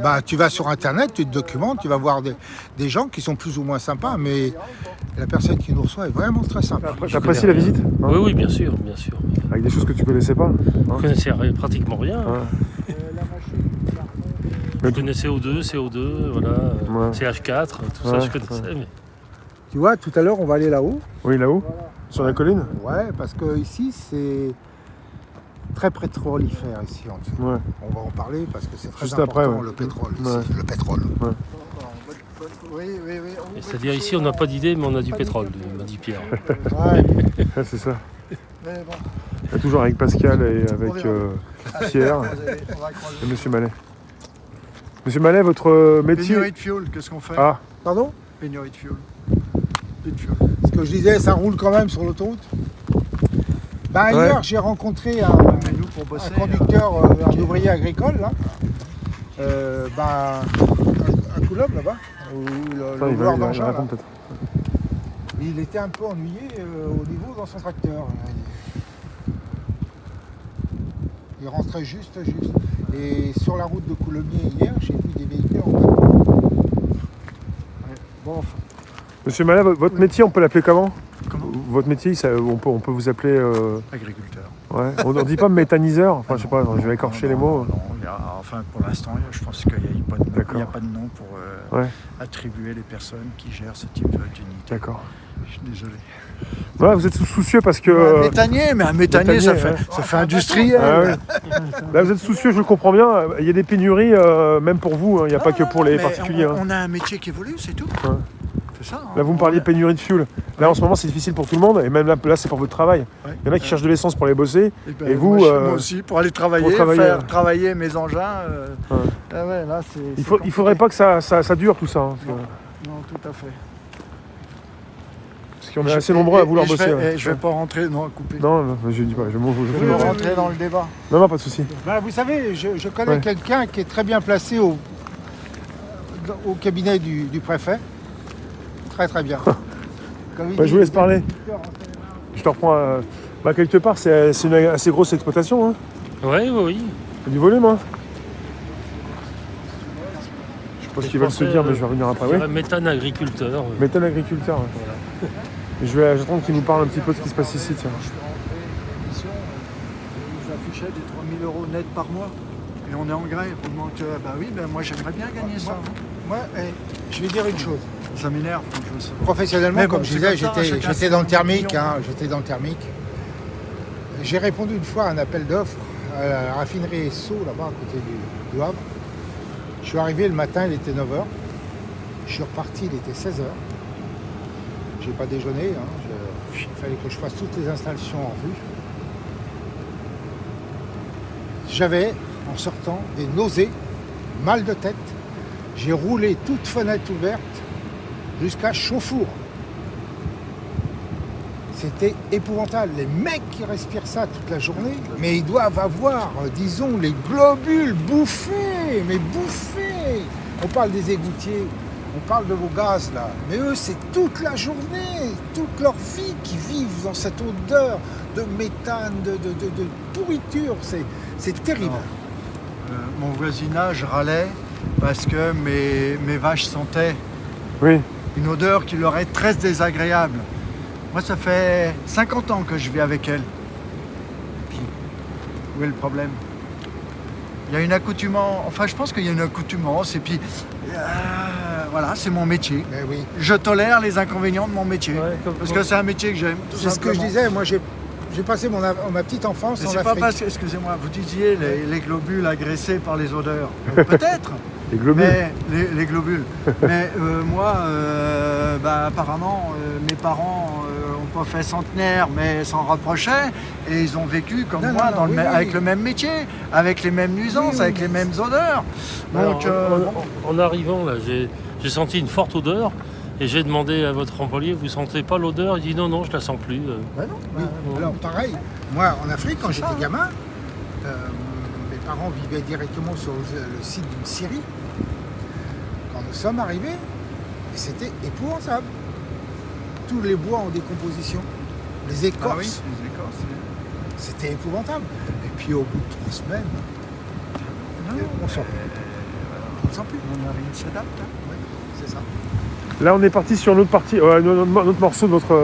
Bah, tu vas sur Internet, tu te documentes, tu vas voir des gens qui sont plus ou moins sympas, mais la personne qui nous reçoit est vraiment très sympa. T'apprécies la visite hein Oui, oui, bien sûr, bien sûr. Avec des choses que tu connaissais pas Je connaissais pratiquement rien. Ouais. Je connaissais CO2, voilà, Ouais. CH4, tout ça Ouais, je connaissais. Mais... Tu vois, tout à l'heure, on va aller là-haut. Oui, là-haut, sur la colline. Ouais, parce que ici, c'est très pétrolifère ici en dessous. Ouais. On va en parler parce que c'est très Juste important après, ouais. le pétrole ici, Ouais. le pétrole. Oui. C'est-à-dire ici on n'a pas d'idée mais on a du pétrole, m'a dit Pierre. Ouais. Ouais, c'est ça. Mais bon, Et toujours avec Pascal et avec Pierre on va croiser. et Monsieur Mallet. Monsieur Mallet, votre métier... Pénurie de fuel, qu'est-ce qu'on fait? Ah, Pardon? Pénurie de fuel. Plus de fuel. Ce que je disais, ça roule quand même sur l'autoroute. Bah, Ouais. hier, j'ai rencontré Mais nous, pour bosser, un conducteur, un ouvrier agricole, là. À Coulomb, là-bas, où attends, le il joueur va d'engin, là. répondre peut-être. Il était un peu ennuyé au niveau dans son tracteur. Il rentrait juste. Et sur la route de Coulommiers hier, j'ai vu des véhicules en panne. Bon, enfin, Monsieur Mallet, votre métier, on peut l'appeler comment? Comment? Votre métier, on peut vous appeler... Agriculteur. Ouais. On ne dit pas méthaniseur, enfin je sais pas, je vais écorcher les mots. Non, enfin pour l'instant, je pense qu'il n'y a D'accord. pas de nom pour Ouais. attribuer les personnes qui gèrent ce type d'unité. D'accord. Je suis désolé. Ouais, vous êtes soucieux parce que... Un méthanier, mais un méthanier, ça méthanier, fait industriel. Ah ouais. Là, vous êtes soucieux, je le comprends bien. Il y a des pénuries, même pour vous. Hein. Il n'y a pas que pour les Mais particuliers. Hein. On a un métier qui évolue, c'est tout. Ouais. C'est ça. Là, vous me parliez de pénurie de fuel. Là, en ce moment, c'est difficile pour tout le monde. Et même là c'est pour votre travail. Ouais. Il y en a qui cherchent de l'essence pour les bosser. Et vous, moi aussi, pour aller travailler, faire travailler mes engins. Ouais. Ah ouais, là, c'est Il compliqué. faudrait pas que ça dure tout ça. Hein, parce Non, tout à fait. qu'on est assez nombreux à vouloir bosser. Ouais. Je vais pas rentrer, non, couper. Non, je dis pas. Je Je vais rentrer dans le débat. Non, pas de souci. Ben, vous savez, je connais Ouais. quelqu'un qui est très bien placé au cabinet du préfet. Très très bien. Comme il Ouais, dit, je vous laisse parler. les agriculteurs, Je te reprends. Quelque part, c'est une assez grosse exploitation. Hein. Oui. C'est du volume. Hein. Je sais pas ce qu'ils veulent se dire, mais je vais revenir après. Je Oui. dirais méthane agriculteur. Méthane agriculteur. Ouais. J'attends qu'il nous parle un petit peu de ce qui se passe ici. Tiens. Ils affichaient des 3 000 € net par mois. Et on est en grève. Donc, bah oui, moi j'aimerais bien gagner ça. Moi, je vais dire une chose. Ça m'énerve quand je vois ça. Professionnellement, Mais bon, comme je c'est disais, comme ça, chacun j'étais ses dans le thermique. opinions. J'étais dans le thermique. J'ai répondu une fois à un appel d'offres à la raffinerie Esso, là-bas, à côté du Havre. Je suis arrivé le matin, il était 9h. Je suis reparti, il était 16h. J'ai pas déjeuné. Il fallait que je fasse toutes les installations en vue. J'avais, en sortant, des nausées, mal de tête. J'ai roulé toute fenêtre ouverte jusqu'à Chauffour. C'était épouvantable. Les mecs qui respirent ça toute la journée, mais ils doivent avoir, disons, les globules bouffés, mais bouffés. On parle des égoutiers, on parle de vos gaz là, mais eux c'est toute la journée, toute leur vie qui vivent dans cette odeur de méthane, de pourriture. C'est terrible. Mon voisinage râlait parce que mes vaches sentaient Oui. une odeur qui leur est très désagréable. Moi, ça fait 50 ans que je vis avec elles. Puis, où est le problème? Il y a une accoutumance, enfin je pense qu'il y a une accoutumance et puis voilà, c'est mon métier. Mais oui. Je tolère les inconvénients de mon métier. Ouais, Parce que c'est un métier que j'aime. tout C'est ce que je simplement. disais, moi j'ai passé ma petite enfance Mais en c'est pas Afrique. parce que, excusez-moi, vous disiez les globules agressés par les odeurs. Peut-être, Les globules. mais les globules. Mais moi, apparemment, mes parents ont pas fait centenaire, mais s'en rapprochaient. Et ils ont vécu comme Non, moi, non, oui, oui. avec le même métier, avec les mêmes nuisances, Oui, avec oui. les mêmes odeurs. Alors, Donc, en arrivant, là, j'ai senti une forte odeur. Et j'ai demandé à votre employé, vous sentez pas l'odeur? Il dit non, je la sens plus. bah non, Oui. bah, Alors pareil, moi en Afrique, quand C'est j'étais ça. gamin, mes parents vivaient directement sur le site d'une scierie. Quand nous sommes arrivés, c'était épouvantable. Tous les bois en décomposition, les écorces, ah oui, les écorces. c'était épouvantable. Et puis au bout de 3 semaines, on sent plus. On ne sent plus. On n'a rien qui s'adapte. Hein. Oui, c'est ça. Là, on est parti sur notre partie, notre morceau de votre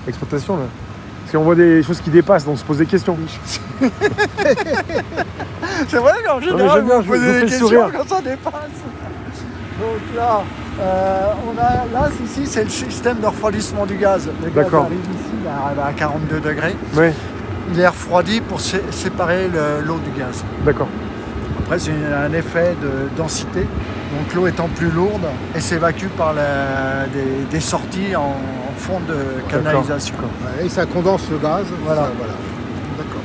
exploitation. Là. Parce qu'on voit des choses qui dépassent, donc on se pose des questions. C'est vrai qu'en mais général, j'aime bien, vous je vous posez fais des le questions sourire. quand ça dépasse. Donc là, là ici, c'est le système de refroidissement du gaz. Le gaz D'accord. arrive ici, il arrive à 42 degrés. Oui, Il est refroidi pour séparer l'eau du gaz. d'accord. Après, c'est un effet de densité. Donc l'eau étant plus lourde, elle s'évacue par des sorties en fond de canalisation. Ouais, et ça condense le gaz. Voilà. Ça, voilà. D'accord.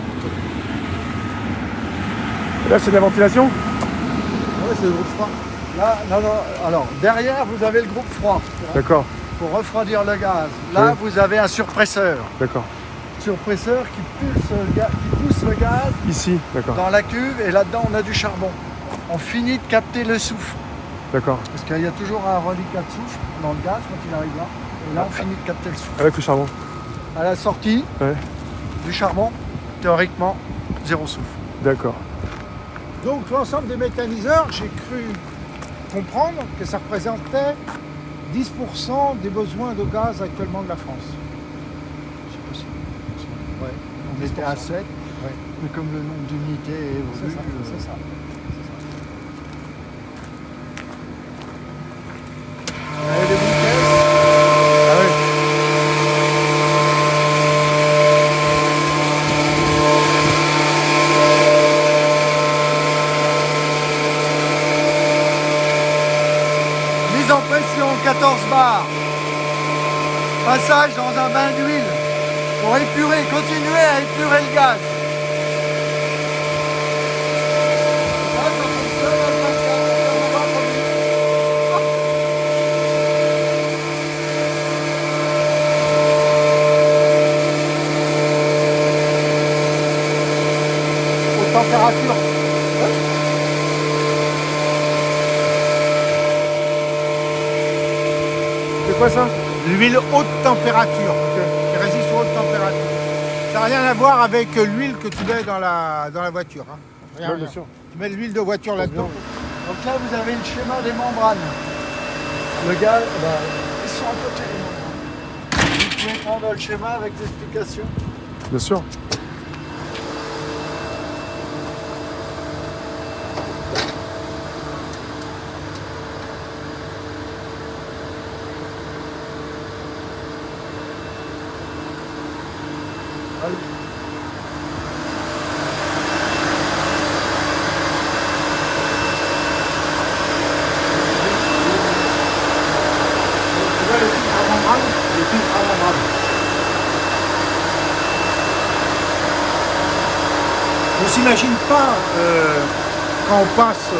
Et là, c'est de la ventilation? Ouais, c'est le groupe froid. Là, non. Alors, derrière, vous avez le groupe froid D'accord, pour refroidir le gaz. Là, vous avez un surpresseur. d'accord. Surpresseur qui pousse le gaz Ici, d'accord, dans la cuve et là-dedans, on a du charbon. On finit de capter le soufre. d'accord. Parce qu'il y a toujours un reliquat de soufre dans le gaz quand il arrive là. Et là, on finit de capter le soufre. Avec le charbon. À la sortie Ouais, du charbon, théoriquement, zéro soufre. d'accord. Donc l'ensemble des méthaniseurs, j'ai cru comprendre que ça représentait 10% des besoins de gaz actuellement de la France. C'est possible. Ouais. On était à 7, mais comme le nombre d'unités évolue, C'est ça. 14 bars. Passage dans un bain d'huile pour épurer, continuer à épurer le gaz. Ça fonctionne à 24 Haute température. C'est quoi ça? L'huile haute température, qui résiste aux hautes températures. Ça n'a rien à voir avec l'huile que tu mets dans la voiture. Hein. Rien, Ouais, rien. bien sûr. Tu mets de l'huile de voiture là-dedans. Donc là, vous avez le schéma des membranes. Le gaz, ils sont à côté les membranes. Vous pouvez prendre le schéma avec l'explication. Bien sûr. On ne s'imagine pas quand on passe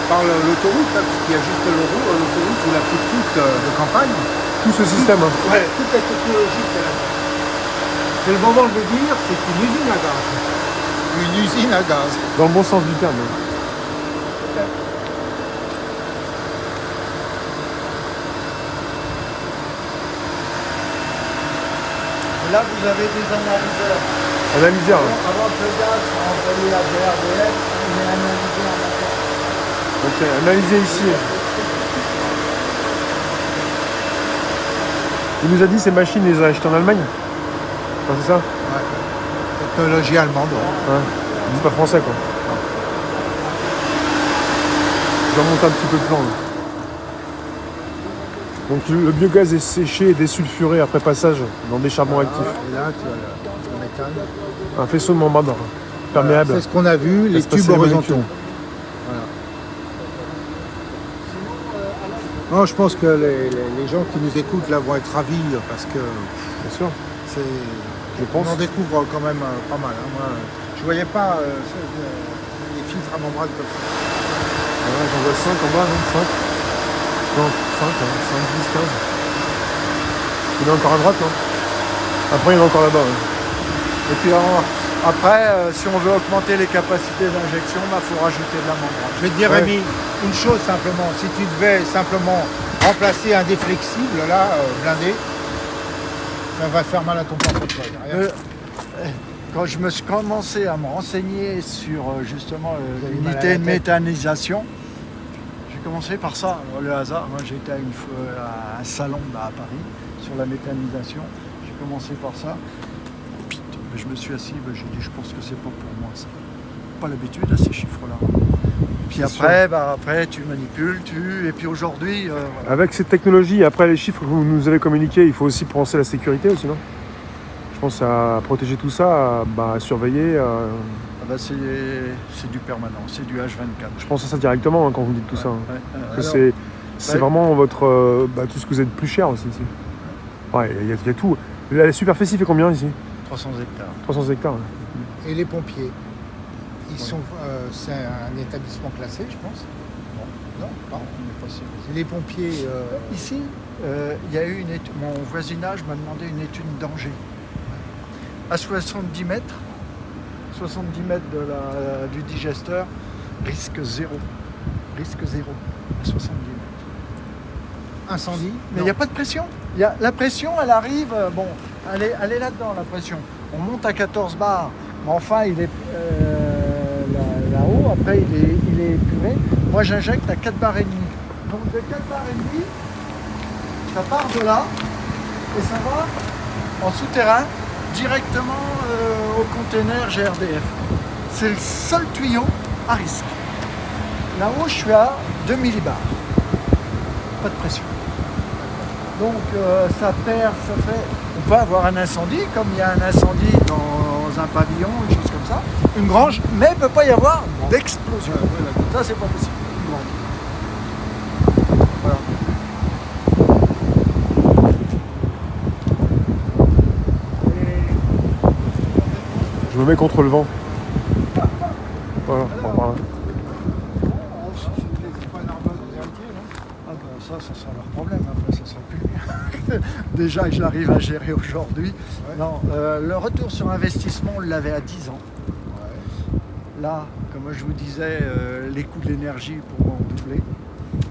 par l'autoroute, là, parce qu'il y a juste l'autoroute ou la petite route de campagne. Tout ce système. Hein. Ouais, toute la technologie qu'il y a là. C'est le moment de le dire, c'est une usine à gaz. Une usine à gaz. Dans le bon sens du terme. Et là, vous avez des analyseurs. Analyseur. Hein. Avant que le gaz soit envoyé à GRDF, il est analysé en matière. Ok, analysé ici. Il nous a dit ces machines, il les a achetées en Allemagne. Enfin, c'est ça? Ouais. Technologie allemande. Ouais. Ouais. C'est pas français quoi. Je vais remonter un petit peu de plan. Là. Donc le biogaz est séché et désulfuré après passage dans des charbons actifs. Et là, tu as le méthane. Un faisceau de membrane perméable. C'est ce qu'on a vu, les Laisse passer tubes les horizontaux. molécules. Voilà. Non, je pense que les gens qui nous écoutent là vont être ravis parce que Bien sûr. c'est, Je pense. on en découvre quand même pas mal. Hein. Moi, je voyais pas les filtres à membrane comme ça. Ouais, j'en vois 5 en bas, non 5. Non, 5, 5, 10, 15. Il est encore à droite, non? Après, il est encore là-bas. Ouais. Et puis après, si on veut augmenter les capacités d'injection, il faut rajouter de la membrane. Je vais te dire, Ouais. Rémi, une chose simplement. Si tu devais simplement remplacer un déflexible, là, blindé, ça va faire mal à ton portefeuille. Rien. Quand je me suis commencé à me renseigner sur justement Vous avez mal à l'unité la de tête. méthanisation, j'ai commencé par ça. Le hasard, moi j'étais à un salon là, à Paris sur la méthanisation. J'ai commencé par ça. Puis, je me suis assis, j'ai dit je pense que c'est pas pour moi ça. Pas l'habitude à ces chiffres-là. Puis après, tu manipules, et puis aujourd'hui, voilà. Avec cette technologie, après les chiffres que vous nous avez communiqués, il faut aussi penser à la sécurité aussi, non? Je pense à protéger tout ça, à surveiller. Ah bah, c'est du permanent, c'est du H24. Je pense à ça directement hein, quand vous me dites tout ça. Hein. Ouais, Parce que alors, c'est vraiment votre tout ce que vous êtes plus cher aussi ici. Ouais, il y a tout. La superficie fait combien ici? 300 hectares. 300 hectares. Ouais. Et les pompiers, ils sont, c'est un établissement classé, je pense. Non, pas. On est passé. Les pompiers, Ici, il y a eu une étude, mon voisinage m'a demandé une étude danger. À 70 mètres du digesteur, risque zéro. Risque zéro à 70 mètres. incendie. Mais il n'y a pas de pression. La pression, elle arrive, elle est là-dedans, la pression. On monte à 14 bars, mais enfin, il est là-haut, après, il est épuré. Moi, j'injecte à 4 bars et demi. Donc, de 4 bars et demi, ça part de là, et ça va en souterrain, directement au container GRDF. C'est le seul tuyau à risque. Là-haut, je suis à 2 millibars. Pas de pression. Donc ça perd, ça fait. On peut avoir un incendie, comme il y a un incendie dans un pavillon, une chose comme ça, une grange, mais il ne peut pas y avoir d'explosion. Ça, c'est pas possible. Une grange. Voilà. Je me mets contre le vent. Voilà, par là. Ah ben ça sera leur problème, après ça sera plus. Déjà que j'arrive à gérer aujourd'hui. Ouais. Non, le retour sur investissement, on l'avait à 10 ans. Là, comme je vous disais, les coûts de l'énergie pour moi ont doublé.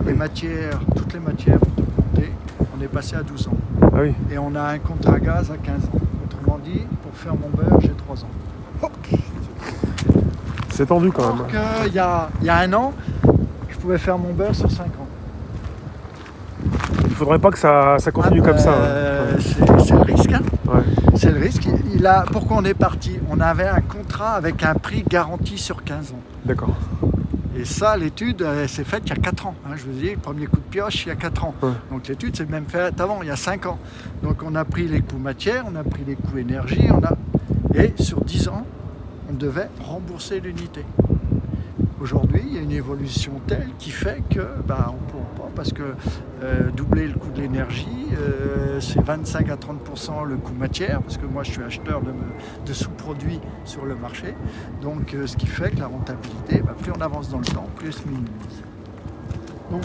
Les matières, toutes les matières ont augmenté. On est passé à 12 ans. Ah oui. Et on a un contrat gaz à 15 ans. Autrement dit, pour faire mon beurre, j'ai 3 ans. C'est tendu quand même. Alors qu'il y a un an, je pouvais faire mon beurre sur 5 ans. Il faudrait pas que ça continue comme ça. C'est le risque. Hein. Ouais. C'est le risque. Pourquoi on est parti? On avait un contrat avec un prix garanti sur 15 ans. D'accord. Et ça, l'étude, elle s'est faite il y a 4 ans. Hein. Je vous dis, le premier coup de pioche, il y a 4 ans. Ouais. Donc l'étude s'est même faite avant, il y a 5 ans. Donc on a pris les coûts matière, on a pris les coûts énergie, et sur 10 ans, on devait rembourser l'unité. Aujourd'hui, il y a une évolution telle qui fait que on ne pourra pas, parce que doubler le coût de l'énergie, c'est 25 à 30% le coût matière, parce que moi je suis acheteur de sous-produits sur le marché. Donc ce qui fait que la rentabilité, plus on avance dans le temps, plus elle se minimise. Donc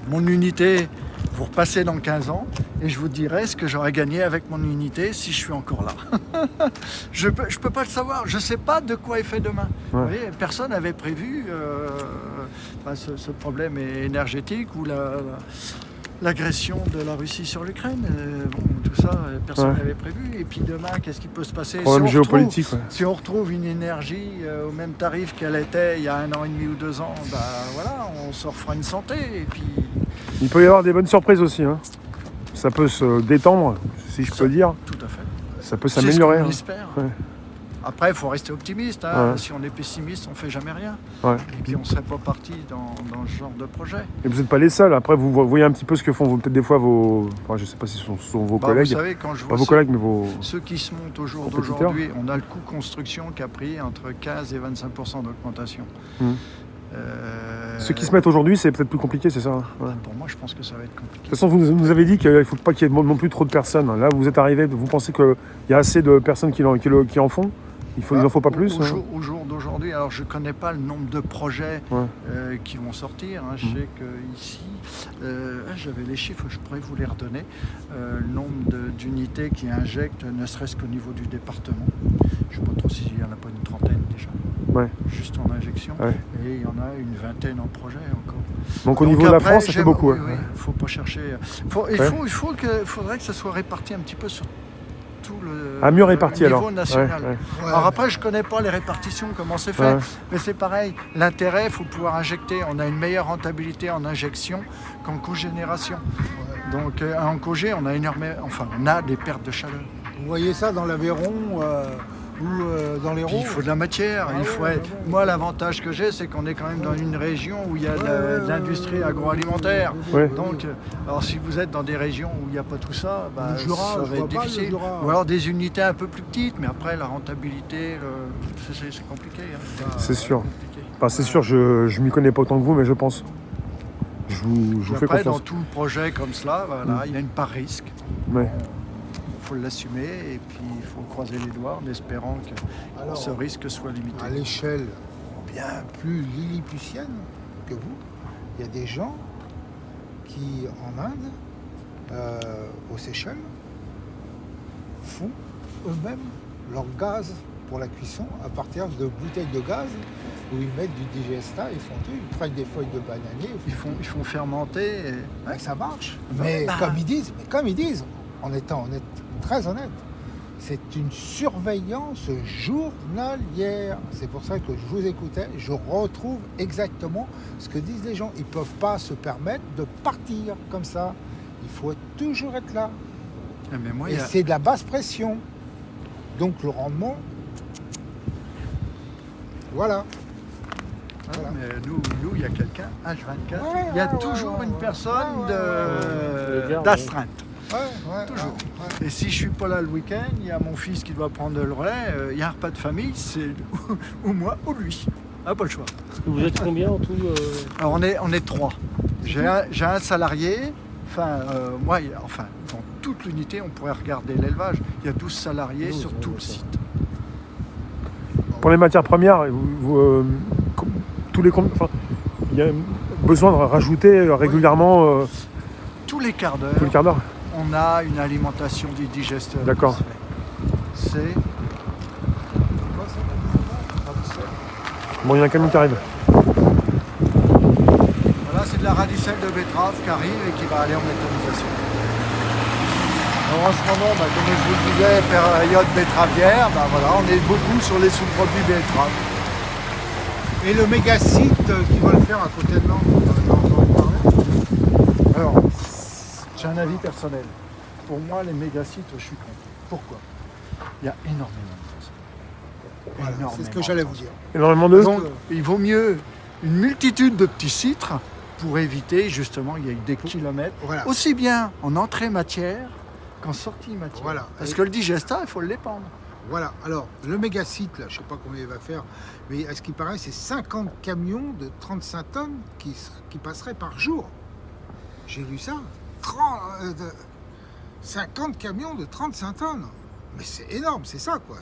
mon unité, vous repassez dans 15 ans et je vous dirai ce que j'aurais gagné avec mon unité si je suis encore là. Je peux pas le savoir, je ne sais pas de quoi est fait demain. Ouais. Vous voyez, personne n'avait prévu ce problème énergétique ou l'agression de la Russie sur l'Ukraine. Tout ça, personne n'avait prévu. Et puis demain, qu'est-ce qui peut se passer Problème géopolitique. si on retrouve une énergie au même tarif qu'elle était il y a 1 an et demi ou 2 ans, voilà, on se refera une santé. Et puis, Il peut y avoir des bonnes surprises aussi. Hein. Ça peut se détendre, si je peux dire. tout à fait. Ça peut C'est s'améliorer. ce qu'on Hein. espère. Ouais. Après, il faut rester optimiste. Hein. Ouais. Si on est pessimiste, on ne fait jamais rien. Ouais. Et puis, on ne serait pas parti dans ce genre de projet. Et vous n'êtes pas les seuls. Après, vous voyez un petit peu ce que font peut-être des fois vos... Enfin, je ne sais pas si ce sont vos Vous collègues. savez, quand je Pas vois vos collègues, mais vos... ceux qui se montent au jour compétiteurs. d'aujourd'hui, on a le coût construction qui a pris entre 15 et 25% d'augmentation. Mmh. Ceux qui se mettent aujourd'hui, c'est peut-être plus compliqué, c'est ça hein. Ouais. Pour moi, je pense que ça va être compliqué. De toute façon, vous nous avez dit qu'il ne faut pas qu'il y ait non plus trop de personnes. Là, vous êtes arrivé, vous pensez qu'il y a assez de personnes qui en font? Il n'en faut pas plus hein. Au jour d'aujourd'hui, alors je ne connais pas le nombre de projets qui vont sortir. Hein. Je sais qu'ici, j'avais les chiffres, je pourrais vous les redonner. Le nombre d'unités qui injectent, ne serait-ce qu'au niveau du département. Je ne sais pas trop s'il n'y en a pas une trentaine déjà. Ouais. Juste en injection. Ouais. Et il y en a une vingtaine en projet encore. Donc au niveau de la France, ça fait beaucoup. Oui, il ne faut pas chercher. Il faudrait que ça soit réparti un petit peu sur tout le mieux réparti niveau alors. national. Ouais. Alors après, je ne connais pas les répartitions, comment c'est fait, Ouais. mais c'est pareil. L'intérêt, il faut pouvoir injecter. On a une meilleure rentabilité en injection qu'en cogénération. Donc en cogé, on a des pertes de chaleur. Vous voyez ça dans l'Aveyron ou dans l'Hérault? Puis, il faut de la matière. Moi, l'avantage que j'ai, c'est qu'on est quand même dans une région où il y a de l'industrie agroalimentaire. Ouais. Donc, alors si vous êtes dans des régions où il n'y a pas tout ça, Le Jura, ça je va vois être pas le difficile. Jura. Ou alors des unités un peu plus petites, mais après la rentabilité, c'est compliqué. Hein. C'est sûr. Compliqué. Enfin, c'est sûr, je m'y connais pas autant que vous, mais je pense. Je vous fais Après, confiance. dans tout projet comme cela, il y a une part risque. Ouais. Il faut l'assumer et puis il faut croiser les doigts en espérant que Alors, ce risque soit limité. À l'échelle bien plus lilliputienne que vous, il y a des gens qui, en Inde, aux Seychelles, font eux-mêmes leur gaz pour la cuisson à partir de bouteilles de gaz où ils mettent du digesta, ils font tout, ils prennent des feuilles de bananier, Ils font fermenter. et ça marche. Mais comme ils disent, en étant très honnête, c'est une surveillance journalière. C'est pour ça que je vous écoutais, je retrouve exactement ce que disent les gens. Ils ne peuvent pas se permettre de partir comme ça. Il faut toujours être là. Mais moi, Et c'est de la basse pression. Donc le rendement, voilà. Voilà. Mais nous, il y a quelqu'un, H24, Ouais, il y a ouais, toujours ouais, une ouais. personne Ouais. d'astreinte. Ouais, Toujours. ouais. Et si je suis pas là le week-end, il y a mon fils qui doit prendre le relais, il y a un repas de famille, c'est ou moi ou lui. Ah, pas le choix. Vous êtes combien en tout Alors on est 3. J'ai un salarié, moi, dans toute l'unité, on pourrait regarder l'élevage. Il y a 12 salariés 12, sur tout le d'accord. site. Pour les matières premières, il y a besoin de rajouter régulièrement Tous les quarts d'heure, tous les quarts d'heure. on a une alimentation du digesteur. D'accord. qui se fait. C'est. Bon, il y a un camion qui arrive. Voilà, c'est de la radicelle de betterave qui arrive et qui va aller en méthanisation. Alors en ce moment, comme je vous le disais, période betteravière, voilà, on est beaucoup sur les sous-produits betterave. Et le mégasite qui va le faire à côté de Nantes, on en a entendu parler. Alors, j'ai un avis personnel. Pour moi, les mégacites, je suis contre. Pourquoi? Il y a énormément de choses. Voilà, c'est ce que j'allais vous dire. Énormément de... Donc, il vaut mieux une multitude de petits citres pour éviter, justement, il y a des kilomètres, Voilà. aussi bien en entrée matière qu'en sortie matière. Voilà. Parce que le digestat, il faut l'épandre. Voilà, alors le mégasite, là, je ne sais pas combien il va faire, mais à ce qui paraît, c'est 50 camions de 35 tonnes qui passeraient par jour. J'ai vu ça. 50 camions de 35 tonnes. Mais c'est énorme, c'est ça, quoi.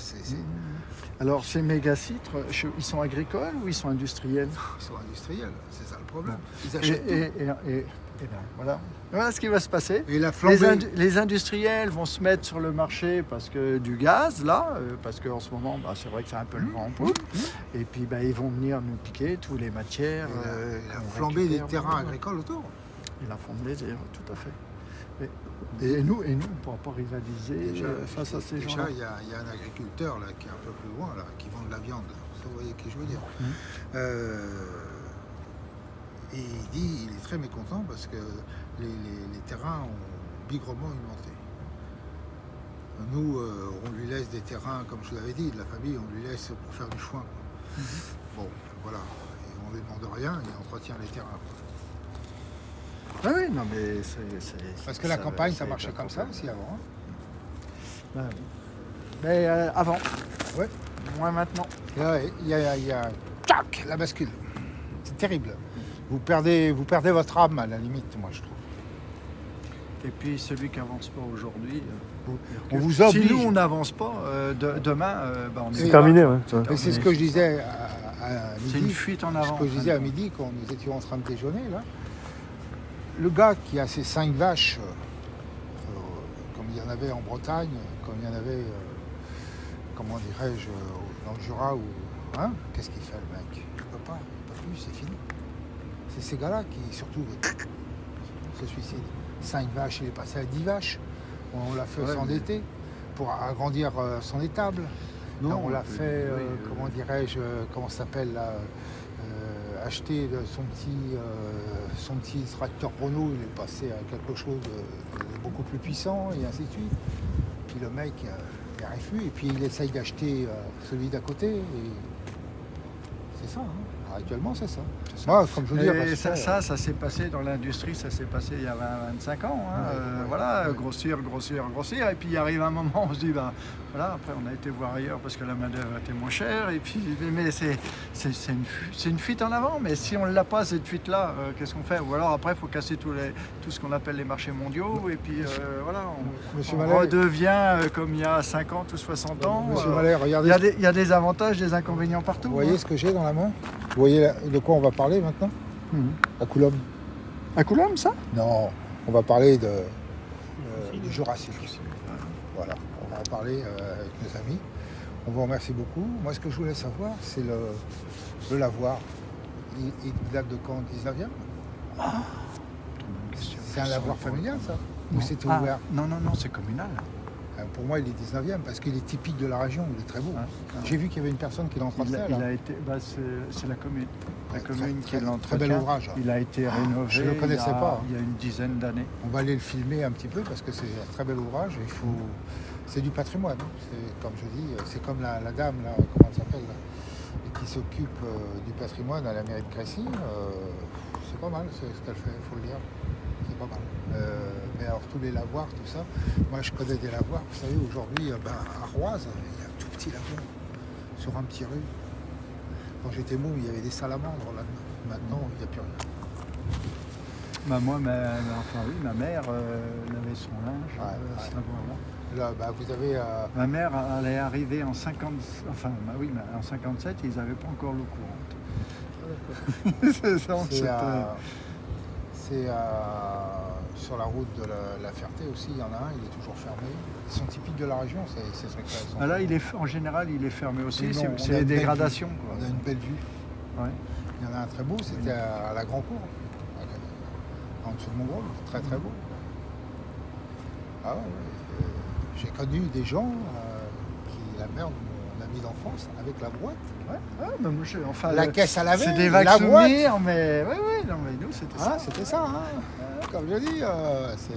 Alors, ces mégacitres, ils sont agricoles ou ils sont industriels? Ils sont industriels, c'est ça le problème. Ils Et, achètent et ben, voilà. Voilà ce qui va se passer. tout. Et la flambée... Les industriels vont se mettre sur le marché parce que du gaz, là, parce qu'en ce moment, c'est vrai que c'est un peu le vent en poupe. Et puis, ils vont venir nous piquer toutes les matières. et la qu'on flambée des récupère. terrains agricoles autour. Et la flambée, tout à fait. Et nous, on ne pourra pas rivaliser face à ces gens-là. Déjà, il y a un agriculteur là, qui est un peu plus loin, là, qui vend de la viande. Vous voyez qui je veux dire. Et il dit, il est très mécontent parce que les terrains ont bigrement augmenté. Nous, on lui laisse des terrains, comme je vous l'avais dit, de la famille, on lui laisse pour faire du foin. Bon, voilà. Et on ne lui demande rien, il entretient les terrains. Ah oui, non, mais Parce que la campagne, ça marchait comme ça aussi avant. Mais avant. Ouais. Moins maintenant. Là, il y a tac, la bascule. C'est terrible. Vous perdez votre âme à la limite, moi je trouve. Et puis celui qui n'avance pas aujourd'hui, On vous oblige. si nous on n'avance pas, demain, on est C'est terminé, ouais. Et c'est ce que je disais à C'est une midi. fuite en avant. Ce que je disais à midi quand nous étions en train de déjeuner là. Le gars qui a ses 5 vaches, comme il y en avait en Bretagne, comme il y en avait, comment dirais-je, dans le Jura, hein, qu'est-ce qu'il fait le mec? Il ne peut pas plus, c'est fini. C'est ces gars-là qui surtout se suicident. 5 vaches, il est passé à 10 vaches. On l'a fait s'endetter pour agrandir son étable. On l'a fait, comment dirais-je, comment ça s'appelle là, acheter son petit tracteur Renault, il est passé à quelque chose de beaucoup plus puissant et ainsi de suite. Puis le mec, il n'y arrive plus et puis il essaye d'acheter celui d'à côté. Et c'est ça, hein. Actuellement c'est ça. Moi, comme je vous dis, et ça s'est passé dans l'industrie, ça s'est passé il y a 25 ans. Voilà, grossir. Et puis il arrive un moment où on se dit, voilà, après on a été voir ailleurs parce que la main-d'œuvre était moins chère. Et puis, mais c'est une fuite en avant. Mais si on ne l'a pas, cette fuite-là, qu'est-ce qu'on fait? Ou alors après, il faut casser tout ce qu'on appelle les marchés mondiaux. Et puis voilà, on redevient comme il y a 50 ou 60 ans. Monsieur Mallet, regardez. Il y a des avantages, des inconvénients partout. Vous voyez ce que j'ai dans la main? Vous voyez de quoi on va parler maintenant? À Coulombe. À Coulombe, ça? Non, on va parler du Jurassique. Voilà, on va en parler avec nos amis. On vous remercie beaucoup. Moi, ce que je voulais savoir, c'est le lavoir. Il date de quand? 19e? C'est un lavoir familial, ça? Ou c'était ouvert? Non, c'est communal. Pour moi, il est 19e parce qu'il est typique de la région, il est très beau. J'ai vu qu'il y avait une personne qui l'entretenait. C'est la commune. La commune qui l'entretient. Très bel ouvrage. Il a été rénové. Je ne le connaissais pas. Il y a une dizaine d'années. On va aller le filmer un petit peu parce que c'est un très bel ouvrage. C'est du patrimoine. C'est, comme je dis, c'est comme la dame, là, comment elle s'appelle, qui s'occupe du patrimoine à la mairie de Crécy. C'est pas mal ce qu'elle fait, il faut le dire. C'est pas mal. Mais alors tous les lavoirs, tout ça, moi je connais des lavoirs, vous savez, aujourd'hui à Roise, il y a un tout petit lavoir sur un petit rue. Quand j'étais môme, il y avait des salamandres là-dedans. Maintenant, il n'y a plus rien. Ma mère lavait son linge à ce lavoir-là. Là, bah, vous avez... Ma mère, elle est arrivée en 50, enfin, bah oui, mais en 57, ils n'avaient pas encore l'eau courante. C'est ça, c'est sur la route de la Ferté aussi, il y en a un, il est toujours fermé. Ils sont typiques de la région, c'est très intéressant. Ah là, en général, il est fermé aussi, Mais non, on c'est a les une belle dégradations. vue. Quoi. On a une belle vue. Ouais. Il y en a un très beau, c'était à la Grand Cour, en dessous de Montgrove, très très beau. Ah ouais, ouais. J'ai connu des gens qui, la mère de mon ami d'enfance, avec la boîte. Ouais, ouais, mais moi, enfin, La caisse à laver, c'est des vagues la boîte. souvenirs, mais ouais, ouais, non, mais nous, c'était ça. Ah, c'était ça, hein. Comme je dis,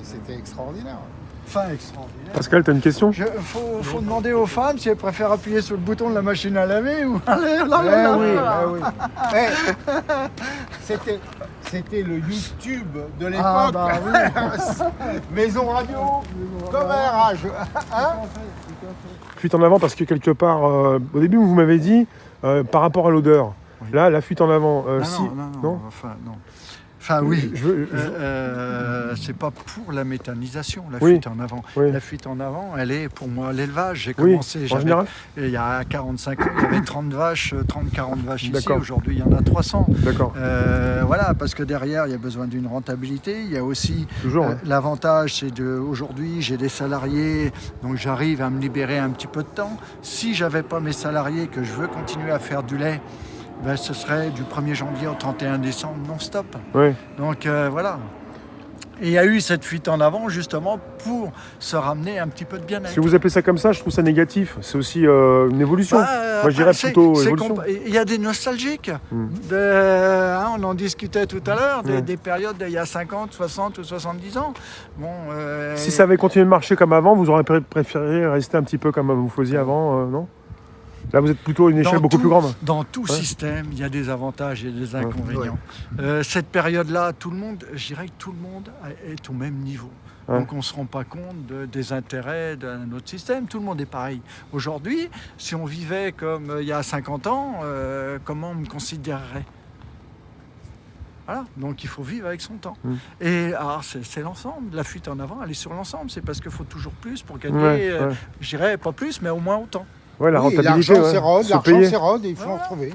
c'était extraordinaire. Enfin, extraordinaire. Pascal, t'as une question? Faut demander aux femmes si elles préfèrent appuyer sur le bouton de la machine à laver ou aller Oui. C'était le YouTube de l'époque. Ah, bah oui. Maison radio, comme RH. Hein? Fuite en avant parce que quelque part, au début vous m'avez dit par rapport à l'odeur. Oui. Là, la fuite en avant, non. Enfin, oui. Je C'est pas pour la méthanisation, la Oui. fuite en avant. Oui. La fuite en avant, elle est pour moi l'élevage. J'ai Oui, commencé, en général. il y a 45 ans, il y avait 30 vaches, 30-40 vaches ici. D'accord. Aujourd'hui, il y en a 300. D'accord. Voilà, parce que derrière, il y a besoin d'une rentabilité. Il y a aussi Toujours. Hein. l'avantage, c'est aujourd'hui, j'ai des salariés, donc j'arrive à me libérer un petit peu de temps. Si j'avais pas mes salariés, que je veux continuer à faire du lait, ben, ce serait du 1er janvier au 31 décembre non-stop. Oui. Donc voilà. Et il y a eu cette fuite en avant justement pour se ramener un petit peu de bien-être. Si vous appelez ça comme ça, je trouve ça négatif. C'est aussi une évolution. Moi, je dirais plutôt évolution. Il y a des nostalgiques. On en discutait tout à l'heure, des périodes d'il y a 50, 60 ou 70 ans. Bon, Si ça avait continué de marcher comme avant, vous auriez préféré rester un petit peu comme vous faisiez avant, non? Là, vous êtes plutôt à une échelle beaucoup plus grande. Dans tout système, il y a des avantages et des inconvénients. Cette période-là, je dirais que tout le monde est au même niveau. Ouais. Donc on ne se rend pas compte des intérêts d'un autre système. Tout le monde est pareil. Aujourd'hui, si on vivait comme il y a 50 ans, comment on me considérerait ? Voilà, donc il faut vivre avec son temps. Et alors c'est l'ensemble. La fuite en avant, elle est sur l'ensemble. C'est parce qu'il faut toujours plus pour gagner, je dirais pas plus, mais au moins autant. Ouais, la rentabilité. L'argent s'érode, et il faut en payer. retrouver.